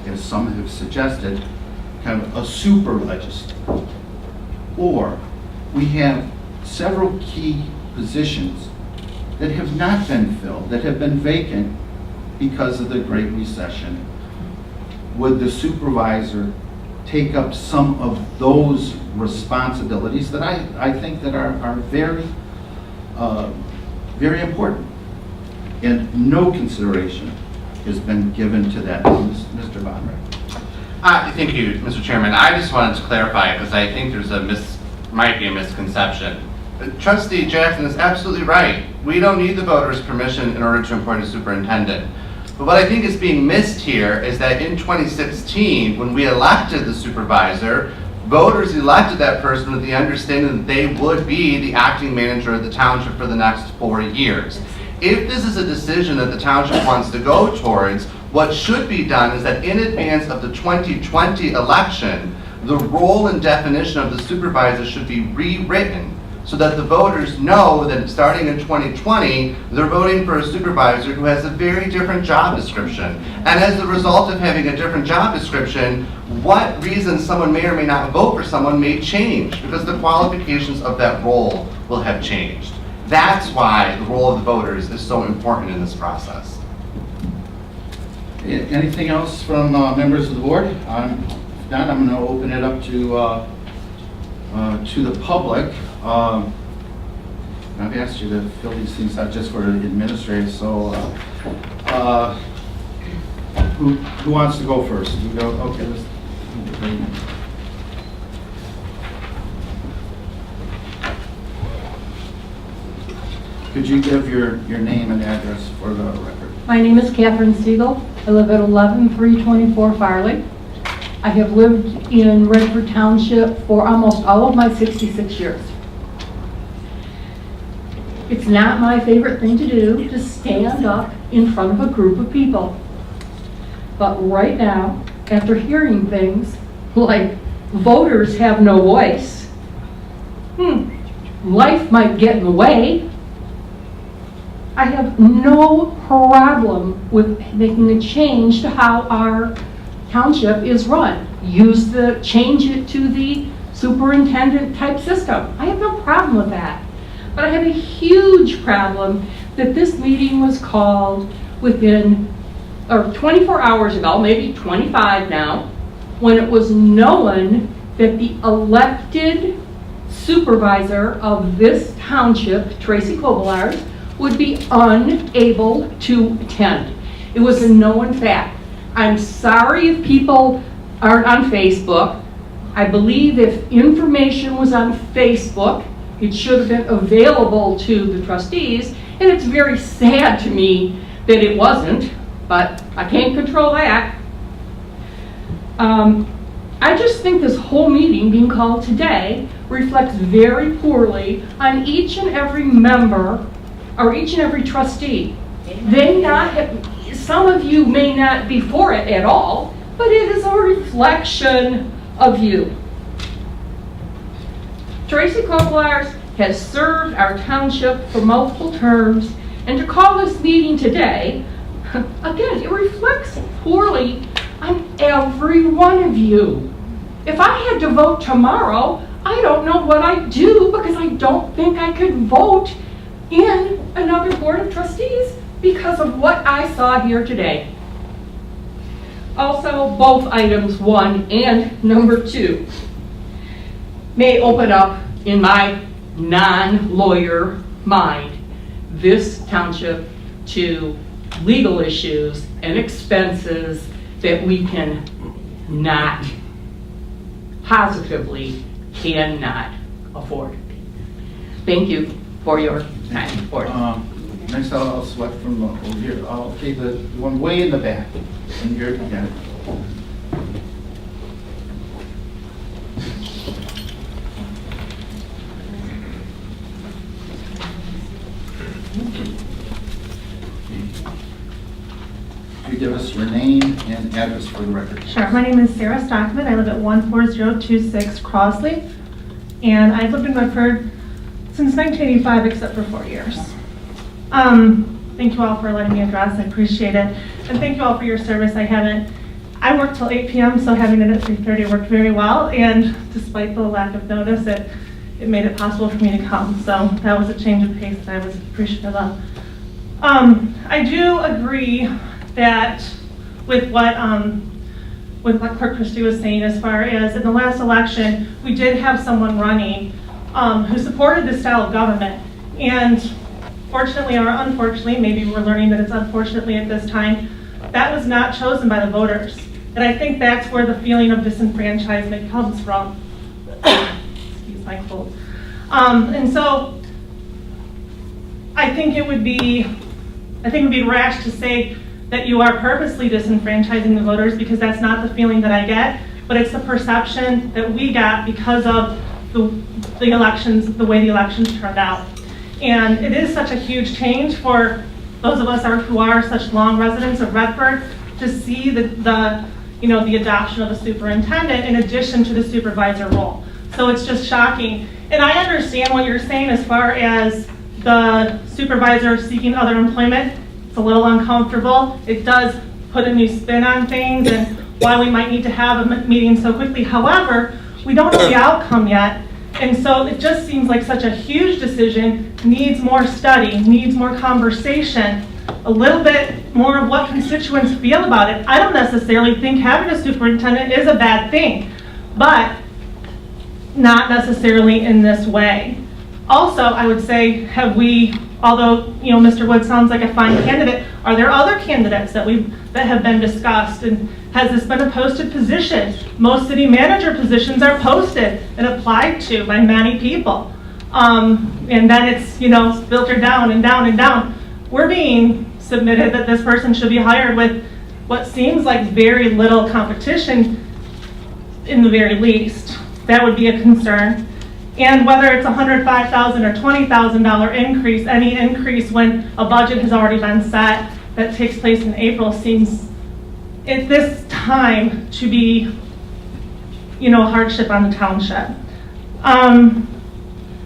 as some have suggested, kind of a super legislator? Or we have several key positions that have not been filled, that have been vacant because of the Great Recession. Would the supervisor take up some of those responsibilities that I think that are very, very important? And no consideration has been given to that, Mr. Von Rick. Thank you, Mr. Chairman. I just wanted to clarify, because I think there's might be a misconception. Trustee Jackson is absolutely right. We don't need the voters' permission in order to appoint a superintendent. But what I think is being missed here is that in 2016, when we elected the supervisor, voters elected that person with the understanding that they would be the acting manager of the township for the next 4 years. If this is a decision that the township wants to go towards, what should be done is that in advance of the 2020 election, the role and definition of the supervisor should be rewritten so that the voters know that starting in 2020, they're voting for a supervisor who has a very different job description. And as a result of having a different job description, what reason someone may or may not vote for someone may change because the qualifications of that role will have changed. That's why the role of the voters is so important in this process. Anything else from members of the board? If not, I'm going to open it up to the public. I've asked you to fill these things out just for administrators, so who wants to go first? You go. Okay. Could you give your name and address for the record? My name is Catherine Siegel. I live at 11324 Farley. I have lived in Redford Township for almost all of my 66 years. It's not my favorite thing to do to stand up in front of a group of people. But right now, after hearing things like voters have no voice, life might get in the way, I have no problem with making a change to how our township is run. Change it to the superintendent type system. I have no problem with that. But I have a huge problem that this meeting was called within, or 24 hours ago, maybe 25 now, when it was known that the elected supervisor of this township, Tracy Kobolars, would be unable to attend. It was a known fact. I'm sorry if people aren't on Facebook. I believe if information was on Facebook, it should have been available to the trustees, and it's very sad to me that it wasn't, but I can't control that. I just think this whole meeting being called today reflects very poorly on each and every member or each and every trustee. Some of you may not be for it at all, but it is a reflection of you. Tracy Kobolars has served our township for multiple terms, and to call this meeting today, again, it reflects poorly on every one of you. If I had to vote tomorrow, I don't know what I'd do because I don't think I could vote in another board of trustees because of what I saw here today. Also, both items 1 and number 2 may open up, in my non-lawyer mind, this township to legal issues and expenses that we can not, positively cannot afford. Thank you for your time. Next, I'll select from over here. Okay, the one way in the back. And you're, yeah. Could you give us your name and address for the record? Sure. My name is Sarah Stockman. I live at 14026 Crossley. And I've lived in Redford since 1985, except for 4 years. Thank you all for letting me address. I appreciate it. And thank you all for your service. I worked till 8 p.m., so having it at 3:30 worked very well. And despite the lack of notice, it made it possible for me to come. So that was a change of pace that I was appreciative of. I do agree that with what Clerk Christie was saying, as far as in the last election, we did have someone running who supported this style of government. And fortunately or unfortunately, maybe we're learning that it's unfortunately at this time, that was not chosen by the voters. And I think that's where the feeling of disenfranchisement comes from. Excuse my cold. And so I think it would be rash to say that you are purposely disenfranchising the voters, because that's not the feeling that I get, but it's the perception that we got because of the elections, the way the elections turned out. And it is such a huge change for those of us who are such long residents of Redford to see the adoption of a superintendent in addition to the supervisor role. So it's just shocking. And I understand what you're saying as far as the supervisor seeking other employment. It's a little uncomfortable. It does put a new spin on things and why we might need to have a meeting so quickly. However, we don't know the outcome yet. And so it just seems like such a huge decision, needs more study, needs more conversation, a little bit more of what constituents feel about it. I don't necessarily think having a superintendent is a bad thing, but not necessarily in this way. Also, I would say, although Mr. Wood sounds like a fine candidate, are there other candidates that have been discussed? And has this been a posted position? Most city manager positions are posted and applied to by many people. And then it's filtered down and down and down. We're being submitted that this person should be hired with what seems like very little competition in the very least. That would be a concern. And whether it's $105,000 or $20,000 increase, any increase when a budget has already been set that takes place in April seems at this time to be, a hardship on the township.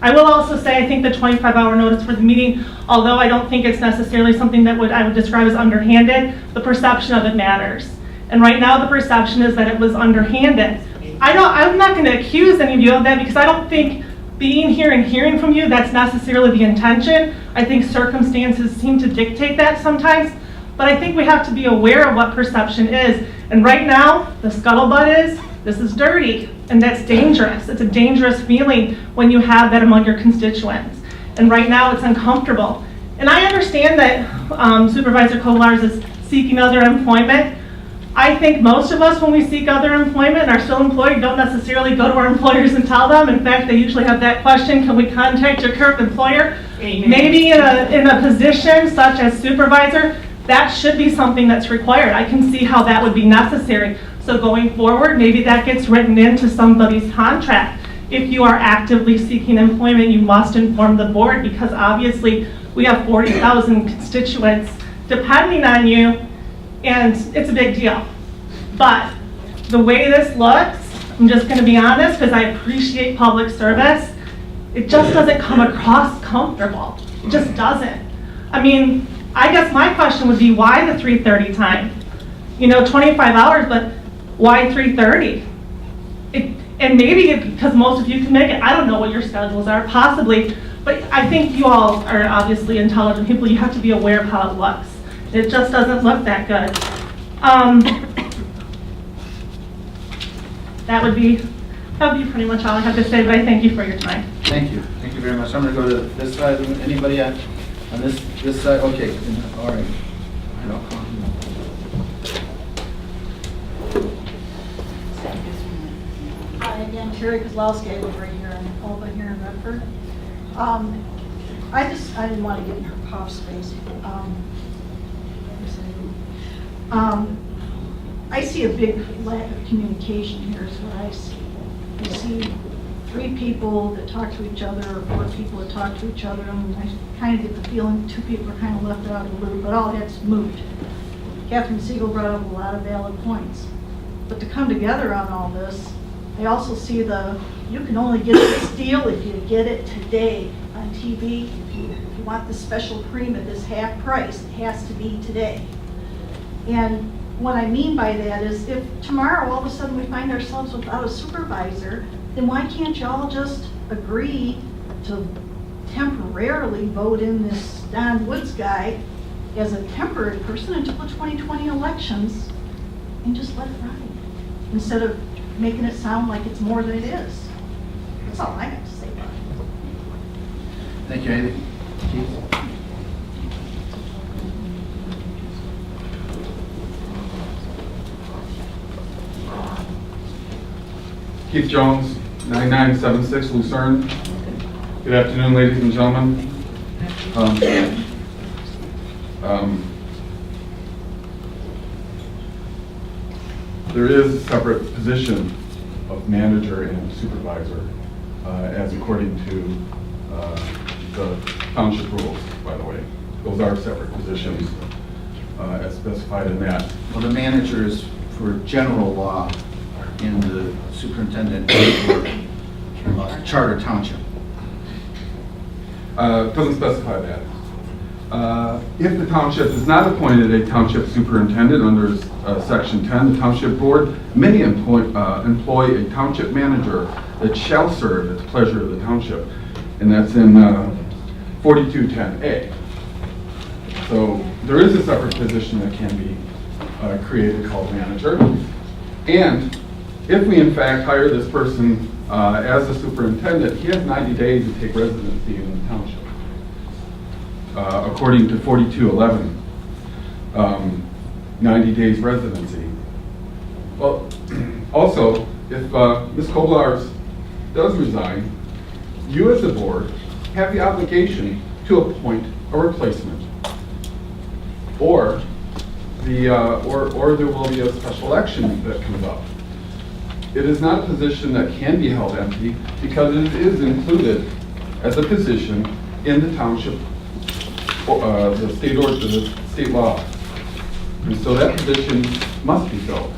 I will also say I think the 25-hour notice for the meeting, although I don't think it's necessarily something that I would describe as underhanded, the perception of it matters. And right now the perception is that it was underhanded. I'm not going to accuse any of you of that, because I don't think being here and hearing from you, that's necessarily the intention. I think circumstances seem to dictate that sometimes, but I think we have to be aware of what perception is. And right now, the scuttlebutt is, this is dirty, and that's dangerous. It's a dangerous feeling when you have that among your constituents. And right now, it's uncomfortable. And I understand that Supervisor Kolarz is seeking other employment. I think most of us, when we seek other employment and are still employed, don't necessarily go to our employers and tell them. In fact, they usually have that question, can we contact your current employer? Amen. Maybe in a position such as supervisor, that should be something that's required. I can see how that would be necessary. So going forward, maybe that gets written into somebody's contract. If you are actively seeking employment, you must inform the board, because obviously we have 40,000 constituents depending on you, and it's a big deal. But the way this looks, I'm just going to be honest, because I appreciate public service, it just doesn't come across comfortable. It just doesn't. I mean, I guess my question would be, why the 3:30 time? 25 hours, but why 3:30? And maybe because most of you can make it. I don't know what your schedules are, possibly, but I think you all are obviously intelligent people. You have to be aware of how it looks. It just doesn't look that good. That would be pretty much all I have to say, but I thank you for your time. Thank you. Thank you very much. I'm going to go to this side. Anybody on this side? Okay. All right. Hi again, Terry Kozlowski. I live right here in Alba, here in Redford. I didn't want to get in her pop space. I see a big lack of communication here is what I see. I see 3 people that talk to each other, or 4 people that talk to each other, and I kind of get the feeling 2 people are kind of left out of the loop, but all that's moved. Catherine Siegel brought up a lot of valid points. But to come together on all this, I also see you can only get this deal if you get it today. I on TV, if you want the special cream at this half price, it has to be today. And what I mean by that is if tomorrow all of a sudden we find ourselves without a supervisor, then why can't y'all just agree to temporarily vote in this Don Woods guy as a temporary person until the 2020 elections and just let it ride? Instead of making it sound like it's more than it is. That's all I have to say about it. Thank you. Anything? Keith? Keith Jones, 9976 Lucerne. Good afternoon, ladies and gentlemen. There is a separate position of manager and supervisor, as according to the township rules, by the way. Those are separate positions, as specified in that. Well, the manager is for general law in the superintendent for Charter Township. Doesn't specify that. If the township has not appointed a township superintendent under section 10, the township board may employ a township manager that shall serve at the pleasure of the township, and that's in 4210A. So there is a separate position that can be created called manager, and if we in fact hire this person as a superintendent, he has 90 days to take residency in the township. According to 4211, 90 days residency. Well, also, if Ms. Koblars does resign, you as a board have the obligation to appoint a replacement, or there will be a special election that comes up. It is not a position that can be held empty because it is included as a position in the township, the state law. And so that position must be filled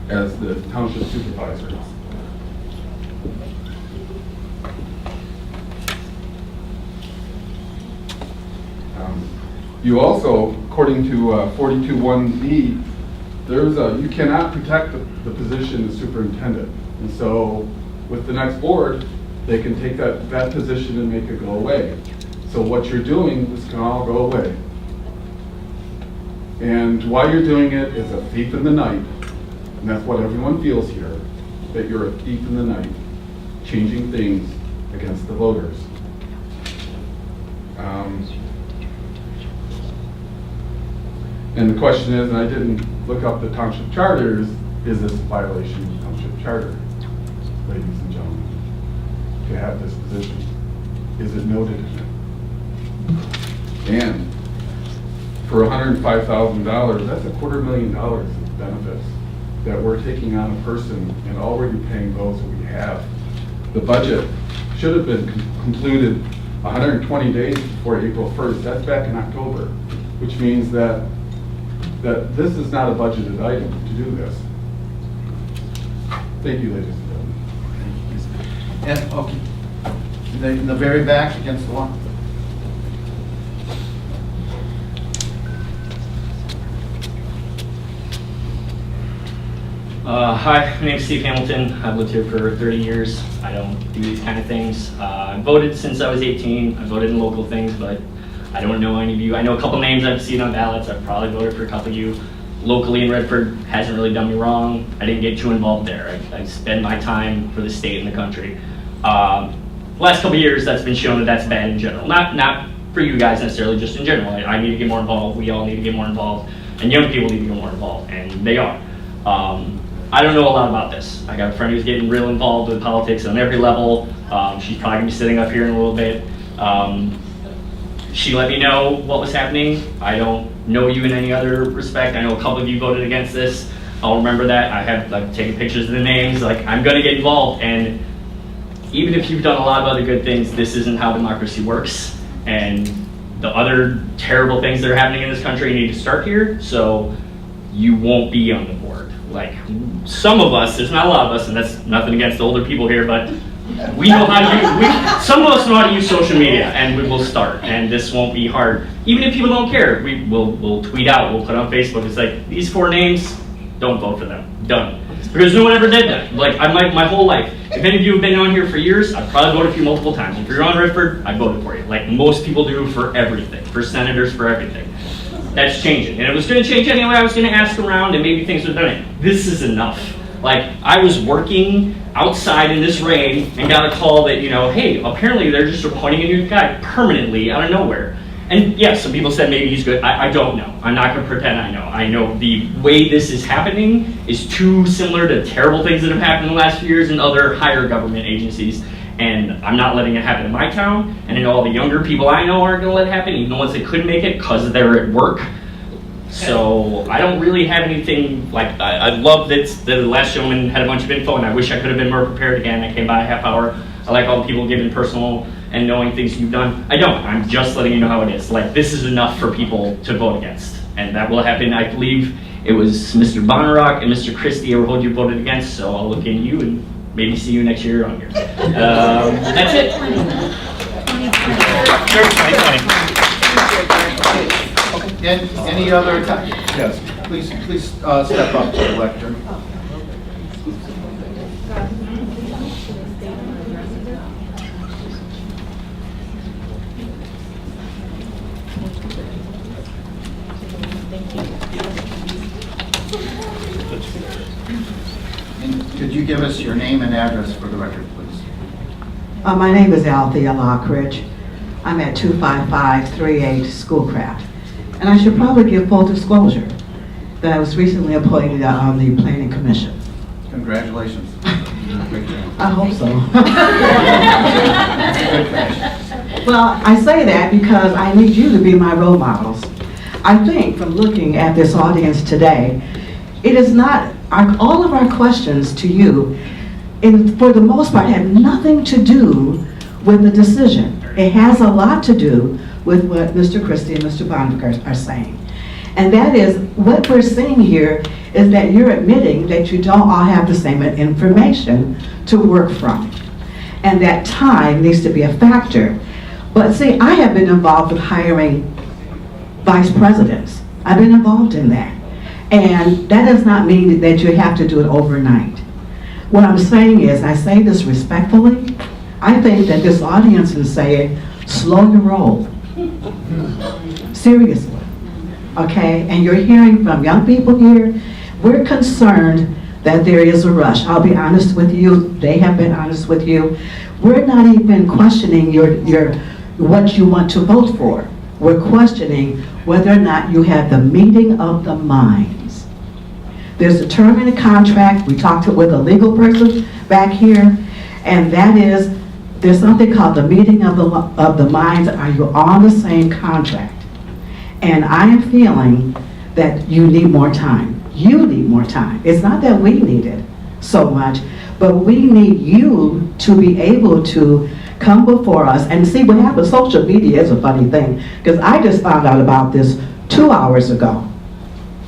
as the township supervisor. You also, according to 421B, you cannot protect the position of superintendent. And so with the next board, they can take that position and make it go away. So what you're doing, this can all go away. And why you're doing it is a thief in the night. And that's what everyone feels here, that you're a thief in the night, changing things against the voters. And the question is, and I didn't look up the township charters, is this a violation of the township charter, ladies and gentlemen, to have this position? Is it noted in it? And for $105,000, that's $250,000 of benefits that we're taking on a person and already paying those that we have. The budget should have been concluded 120 days before April 1st. That's back in October, which means that this is not a budgeted item to do this. Thank you, ladies and gentlemen. And, okay, in the very back against the wall. Hi, my name's Steve Hamilton. I've lived here for 30 years. I don't do these kind of things. I voted since I was 18. I voted in local things, but I don't know any of you. I know a couple names I've seen on ballots. I've probably voted for a couple of you. Locally in Redford hasn't really done me wrong. I didn't get too involved there. I spend my time for the state and the country. Last couple of years, that's been shown that that's bad in general. Not for you guys necessarily, just in general. I need to get more involved. We all need to get more involved. And young people need to get more involved, and they are. I don't know a lot about this. I got a friend who's getting real involved with politics on every level. She's probably gonna be sitting up here in a little bit. She let me know what was happening. I don't know you in any other respect. I know a couple of you voted against this. I'll remember that. I've taken pictures of the names. Like, I'm gonna get involved, and even if you've done a lot of other good things, this isn't how democracy works. And the other terrible things that are happening in this country need to start here, so you won't be on the board. Like, some of us, there's not a lot of us, and that's nothing against the older people here, but We know how to use, some of us know how to use social media, and we will start, and this won't be hard. Even if people don't care, we'll tweet out, we'll put on Facebook, it's like, these 4 names, don't vote for them, done. Because no one ever did that. Like, my whole life. If any of you have been on here for years, I've probably voted for you multiple times. If you're on Redford, I voted for you. Like most people do for everything, for senators, for everything. That's changing. And it was gonna change anyway. I was gonna ask around and maybe things would have done it. This is enough. Like, I was working outside in this rain and got a call that, hey, apparently they're just appointing a new guy permanently out of nowhere. And yes, some people said maybe he's good. I don't know. I'm not going to pretend I know. I know the way this is happening is too similar to terrible things that have happened in the last few years in other higher government agencies. And I'm not letting it happen in my town. And I know all the younger people I know aren't going to let it happen, even the ones that couldn't make it because they're at work. So I don't really have anything, like, I love that the last gentleman had a bunch of info, and I wish I could have been more prepared again. I came by a half hour. I like all the people giving personal and knowing things you've done. I don't. I'm just letting you know how it is. Like, this is enough for people to vote against. And that will happen. I believe it was Mr. Bonnerock and Mr. Christie Everhold you voted against, so I'll look into you and maybe see you next year on here. That's it. Any other, yes, please step up to the lectern. And could you give us your name and address for the record, please? My name is Althea Lockridge. I'm at 25538 Schoolcraft. And I should probably give full disclosure that I was recently appointed on the Planning Commission. Congratulations. I hope so. Well, I say that because I need you to be my role models. I think from looking at this audience today, it is not, all of our questions to you, for the most part, have nothing to do with the decision. It has a lot to do with what Mr. Christie and Mr. Bonnerock are saying. And that is, what we're seeing here is that you're admitting that you don't all have the same information to work from. And that time needs to be a factor. But see, I have been involved with hiring vice presidents. I've been involved in that. And that does not mean that you have to do it overnight. What I'm saying is, and I say this respectfully, I think that this audience is saying, slow your roll. Seriously, okay? And you're hearing from young people here, we're concerned that there is a rush. I'll be honest with you, they have been honest with you. We're not even questioning what you want to vote for. We're questioning whether or not you have the meeting of the minds. There's a term in the contract, we talked with a legal person back here, and that is, there's something called the meeting of the minds. Are you on the same contract? And I am feeling that you need more time. You need more time. It's not that we need it so much, but we need you to be able to come before us and see what happens. Social media is a funny thing, because I just found out about this 2 hours ago,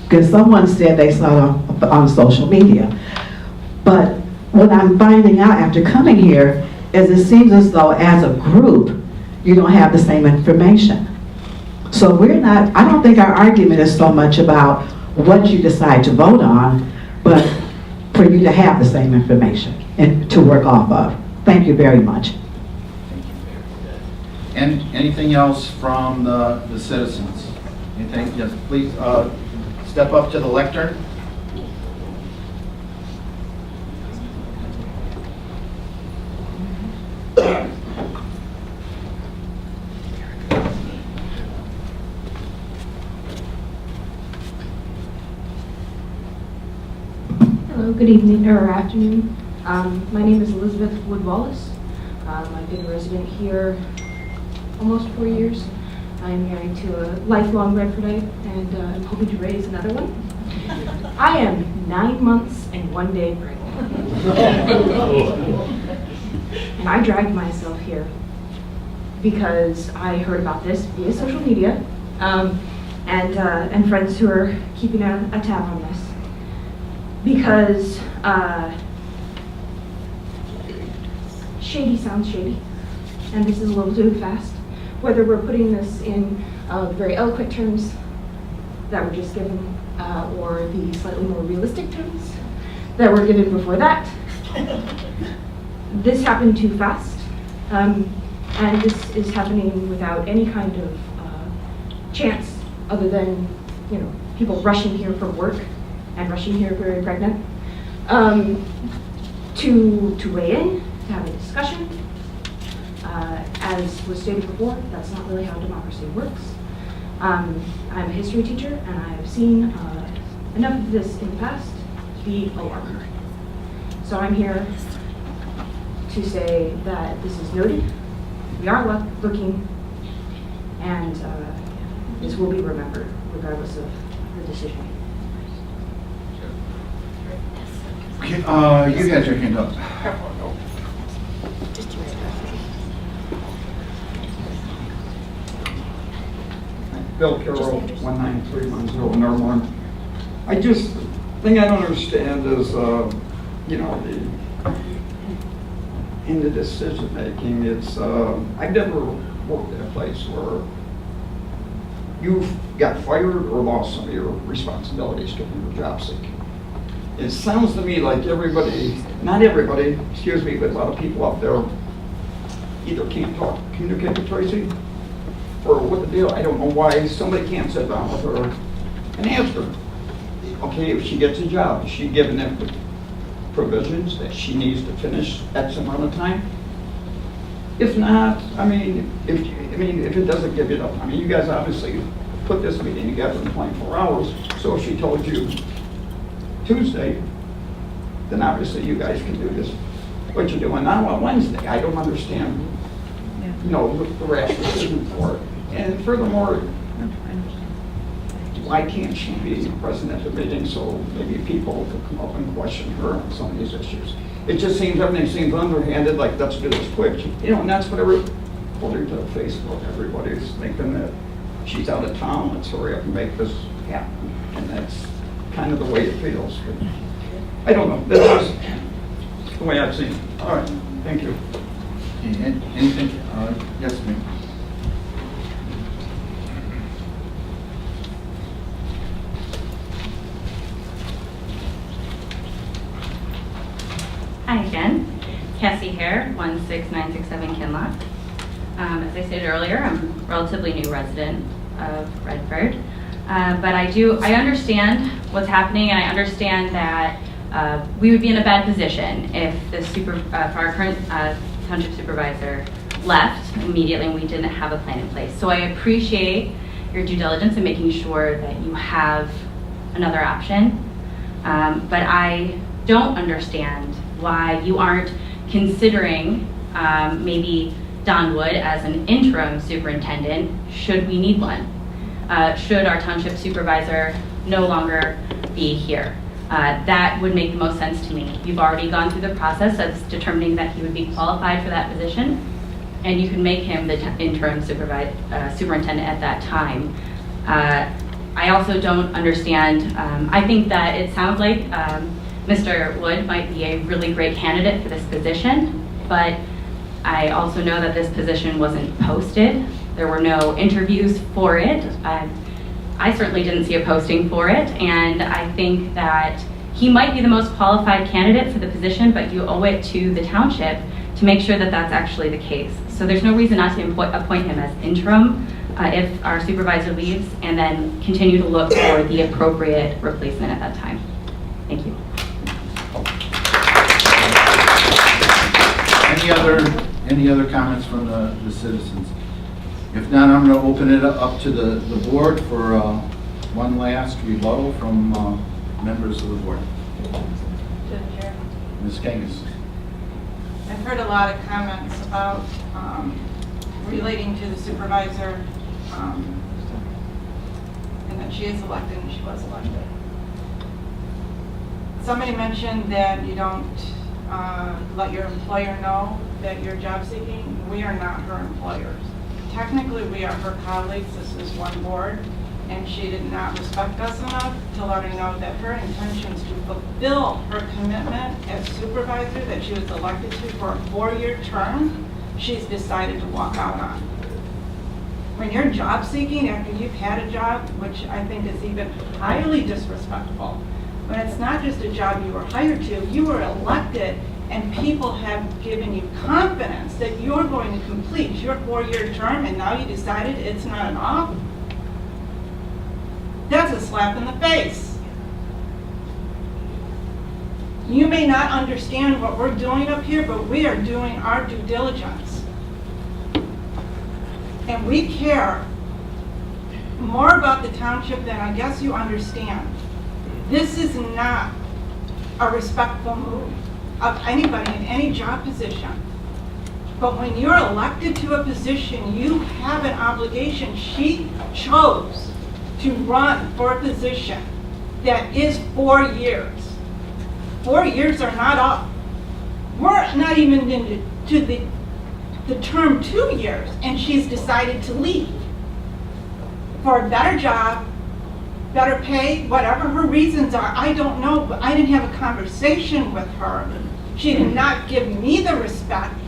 because someone said they saw it on social media. But what I'm finding out after coming here is it seems as though as a group, you don't have the same information. So I don't think our argument is so much about what you decide to vote on, but for you to have the same information and to work off of. Thank you very much. And anything else from the citizens? Anything? Yes, please step up to the lectern. Hello, good evening or afternoon. My name is Elizabeth Wood-Wallace. I've been a resident here almost 4 years. I'm married to a lifelong Redfordite, and I'm hoping to raise another one. I am 9 months and 1 day pregnant. And I dragged myself here because I heard about this via social media and friends who are keeping a tab on this. Because shady sounds shady, and this is a little too fast. Whether we're putting this in very eloquent terms that were just given, or the slightly more realistic terms that were given before that. This happened too fast, and this is happening without any kind of chance other than, you know, people rushing here from work and rushing here very pregnant to weigh in, to have a discussion. As was stated before, that's not really how democracy works. I'm a history teacher, and I've seen enough of this in the past to be alarming. So I'm here to say that this is noted, we are looking, and this will be remembered regardless of the decision. Okay, you had your hand up. Bill Carroll, 19310 Northmore. Thing I don't understand is, you know, in the decision making, it's, I've never worked at a place where you've got fired or lost some of your responsibilities during your job seeking. It sounds to me like everybody, not everybody, excuse me, but a lot of people up there either can't communicate with Tracy, or what the deal, I don't know why somebody can't sit down with her and ask her, okay, if she gets a job, is she given them the provisions that she needs to finish X amount of time? If not, if it doesn't give you enough, you guys obviously put this meeting together in 24 hours, so if she told you Tuesday, then obviously you guys can do this, what you're doing now on Wednesday. I don't understand, you know, the rash decision for it. And furthermore, why can't she be present at the meeting so maybe people could come up and question her on some of these issues? It just seems, everything seems underhanded, like let's do this quick. You know, and that's what according to Facebook, everybody's thinking that she's out of town, let's hurry up and make this happen. And that's kind of the way it feels. But I don't know, that's just the way I've seen it. All right, thank you. Okay, anything? Yes, ma'am. Hi again, Cassie Hare, 16967 Kinlock. As I stated earlier, I'm a relatively new resident of Redford, but I understand what's happening, and I understand that we would be in a bad position if our current township supervisor left immediately and we didn't have a plan in place. So I appreciate your due diligence in making sure that you have another option, but I don't understand why you aren't considering maybe Don Wood as an interim superintendent should we need one, should our township supervisor no longer be here. That would make the most sense to me. You've already gone through the process of determining that he would be qualified for that position, and you can make him the interim superintendent at that time. I also don't understand, I think that it sounds like Mr. Wood might be a really great candidate for this position, but I also know that this position wasn't posted. There were no interviews for it. I certainly didn't see a posting for it, and I think that he might be the most qualified candidate for the position, but you owe it to the township to make sure that that's actually the case. So there's no reason not to appoint him as interim if our supervisor leaves, and then continue to look for the appropriate replacement at that time. Thank you. Any other comments from the citizens? If not, I'm going to open it up to the board for one last rebuttal from members of the board. To the chair. Ms. Kangas. I've heard a lot of comments about relating to the supervisor, and that she is elected and she was elected. Somebody mentioned that you don't let your employer know that you're job seeking. We are not her employers. Technically, we are her colleagues. This is one board, and she did not respect us enough to let her know that her intentions to fulfill her commitment as supervisor that she was elected to for a 4-year term, she's decided to walk out on. When you're job seeking after you've had a job, which I think is even highly disrespectful, when it's not just a job you were hired to, you were elected and people have given you confidence that you're going to complete your 4-year term and now you decided it's not enough, that's a slap in the face. You may not understand what we're doing up here, but we are doing our due diligence. And we care more about the township than I guess you understand. This is not a respectful move of anybody in any job position. But when you're elected to a position, you have an obligation. She chose to run for a position that is 4 years. 4 years are not up. We're not even into the term 2 years, and she's decided to leave for a better job, better pay, whatever her reasons are. I don't know, but I didn't have a conversation with her. She did not give me the respect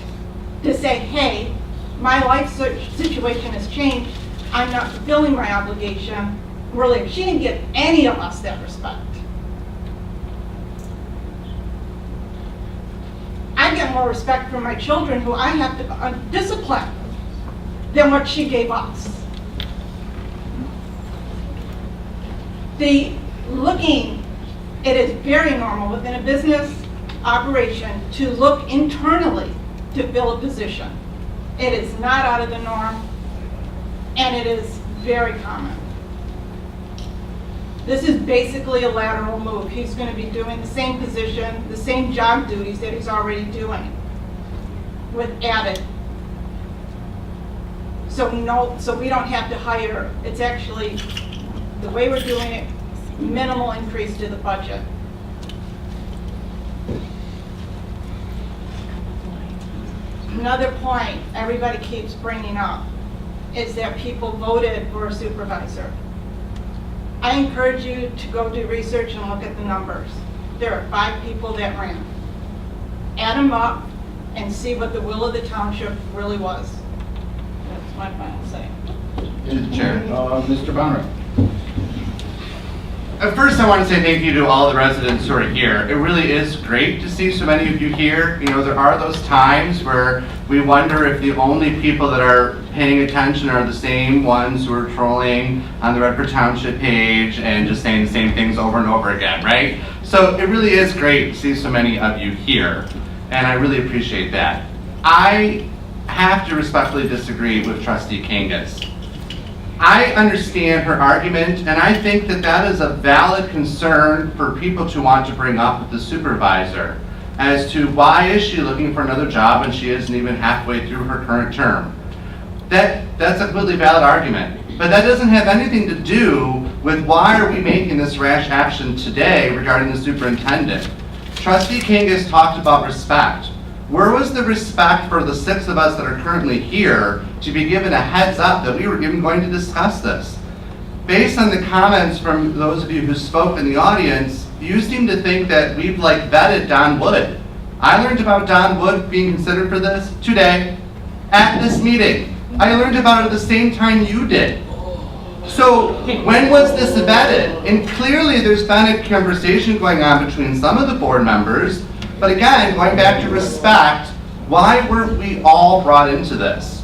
to say, hey, my life situation has changed. I'm not fulfilling my obligation. Really, she didn't give any of us that respect. I get more respect from my children who I have to discipline than what she gave us. It is very normal within a business operation to look internally to fill a position. It is not out of the norm, and it is very common. This is basically a lateral move. He's going to be doing the same position, the same job duties that he's already doing, with added. So we don't have to hire. It's actually, the way we're doing it, minimal increase to the budget. Another point everybody keeps bringing up is that people voted for a supervisor. I encourage you to go do research and look at the numbers. There are 5 people that ran. Add them up and see what the will of the township really was. That's my final say. To the chair. Mr. Bonner. First, I want to say thank you to all the residents who are here. It really is great to see so many of you here. You know, there are those times where we wonder if the only people that are paying attention are the same ones who are trolling on the Redford Township page and just saying the same things over and over again, right? So it really is great to see so many of you here, and I really appreciate that. I have to respectfully disagree with Trustee Kangas. I understand her argument, and I think that that is a valid concern for people to want to bring up with the supervisor as to why is she looking for another job and she isn't even halfway through her current term. That's a completely valid argument, but that doesn't have anything to do with why are we making this rash action today regarding the superintendent. Trustee Kangas talked about respect. Where was the respect for the 6 of us that are currently here to be given a heads up that we were even going to discuss this? Based on the comments from those of you who spoke in the audience, you seem to think that we've vetted Don Wood. I learned about Don Wood being considered for this today at this meeting. I learned about it at the same time you did. So when was this vetted? And clearly there's been a conversation going on between some of the board members. But again, going back to respect, why weren't we all brought into this?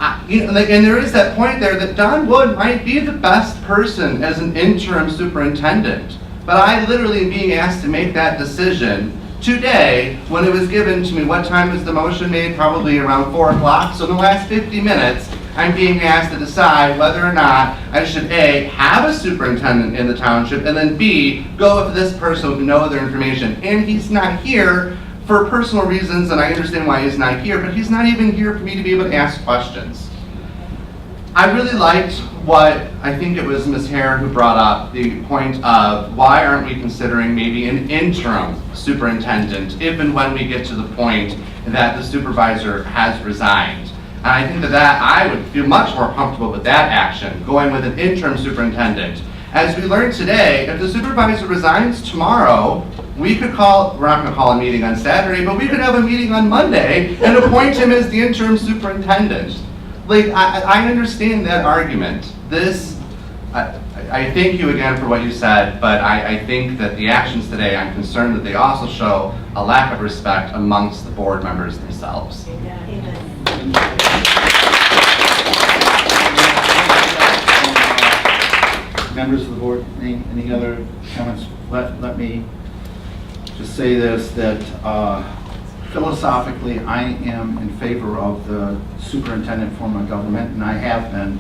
And there is that point there that Don Wood might be the best person as an interim superintendent. But I literally am being asked to make that decision today when it was given to me. What time was the motion made? Probably around 4 o'clock. So in the last 50 minutes, I'm being asked to decide whether or not I should A, have a superintendent in the township, and then B, go with this person with no other information. And he's not here for personal reasons, and I understand why he's not here, but he's not even here for me to be able to ask questions. I really liked what, I think it was Ms. Hare who brought up the point of why aren't we considering maybe an interim superintendent if and when we get to the point that the supervisor has resigned. And I think that I would feel much more comfortable with that action, going with an interim superintendent. As we learned today, if the supervisor resigns tomorrow, we could call, we're not going to call a meeting on Saturday, but we could have a meeting on Monday and appoint him as the interim superintendent. Like, I understand that argument. I thank you again for what you said, but I think that the actions today, I'm concerned that they also show a lack of respect amongst the board members themselves. Members of the board, any other comments? Let me just say this, that philosophically, I am in favor of the superintendent form of government, and I have been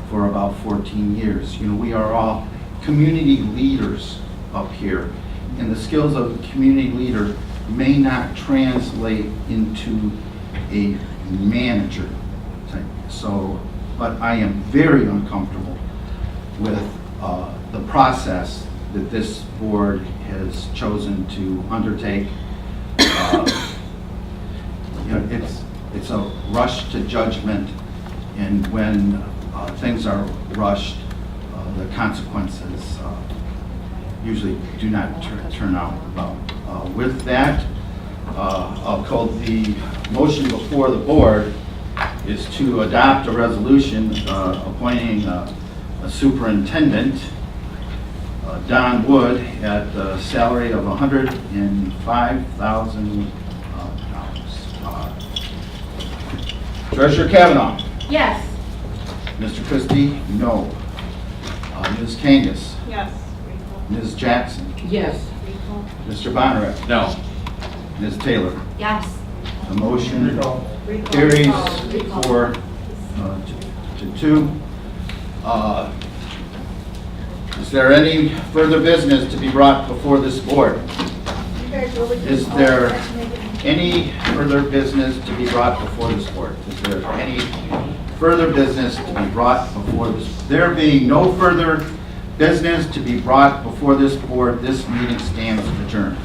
for about 14 years. You know, we are all community leaders up here, and the skills of a community leader may not translate into a manager type. So, but I am very uncomfortable with the process that this board has chosen to undertake. You know, it's a rush to judgment, and when things are rushed, the consequences usually do not turn out well. With that, I'll call the motion before the board is to adopt a resolution appointing a superintendent, Don Wood, at a salary of $105,000. Treasurer Kavanaugh. Yes. Mr. Christie, no. Ms. Kangas. Yes. Ms. Jackson. Yes. Mr. Bonner. No. Ms. Taylor. Yes. The motion carries 4 to 2. Is there any further business to be brought before this board? Is there any further business to be brought before this board? Is there any further business to be brought before this? There being no further business to be brought before this board, this meeting stands adjourned.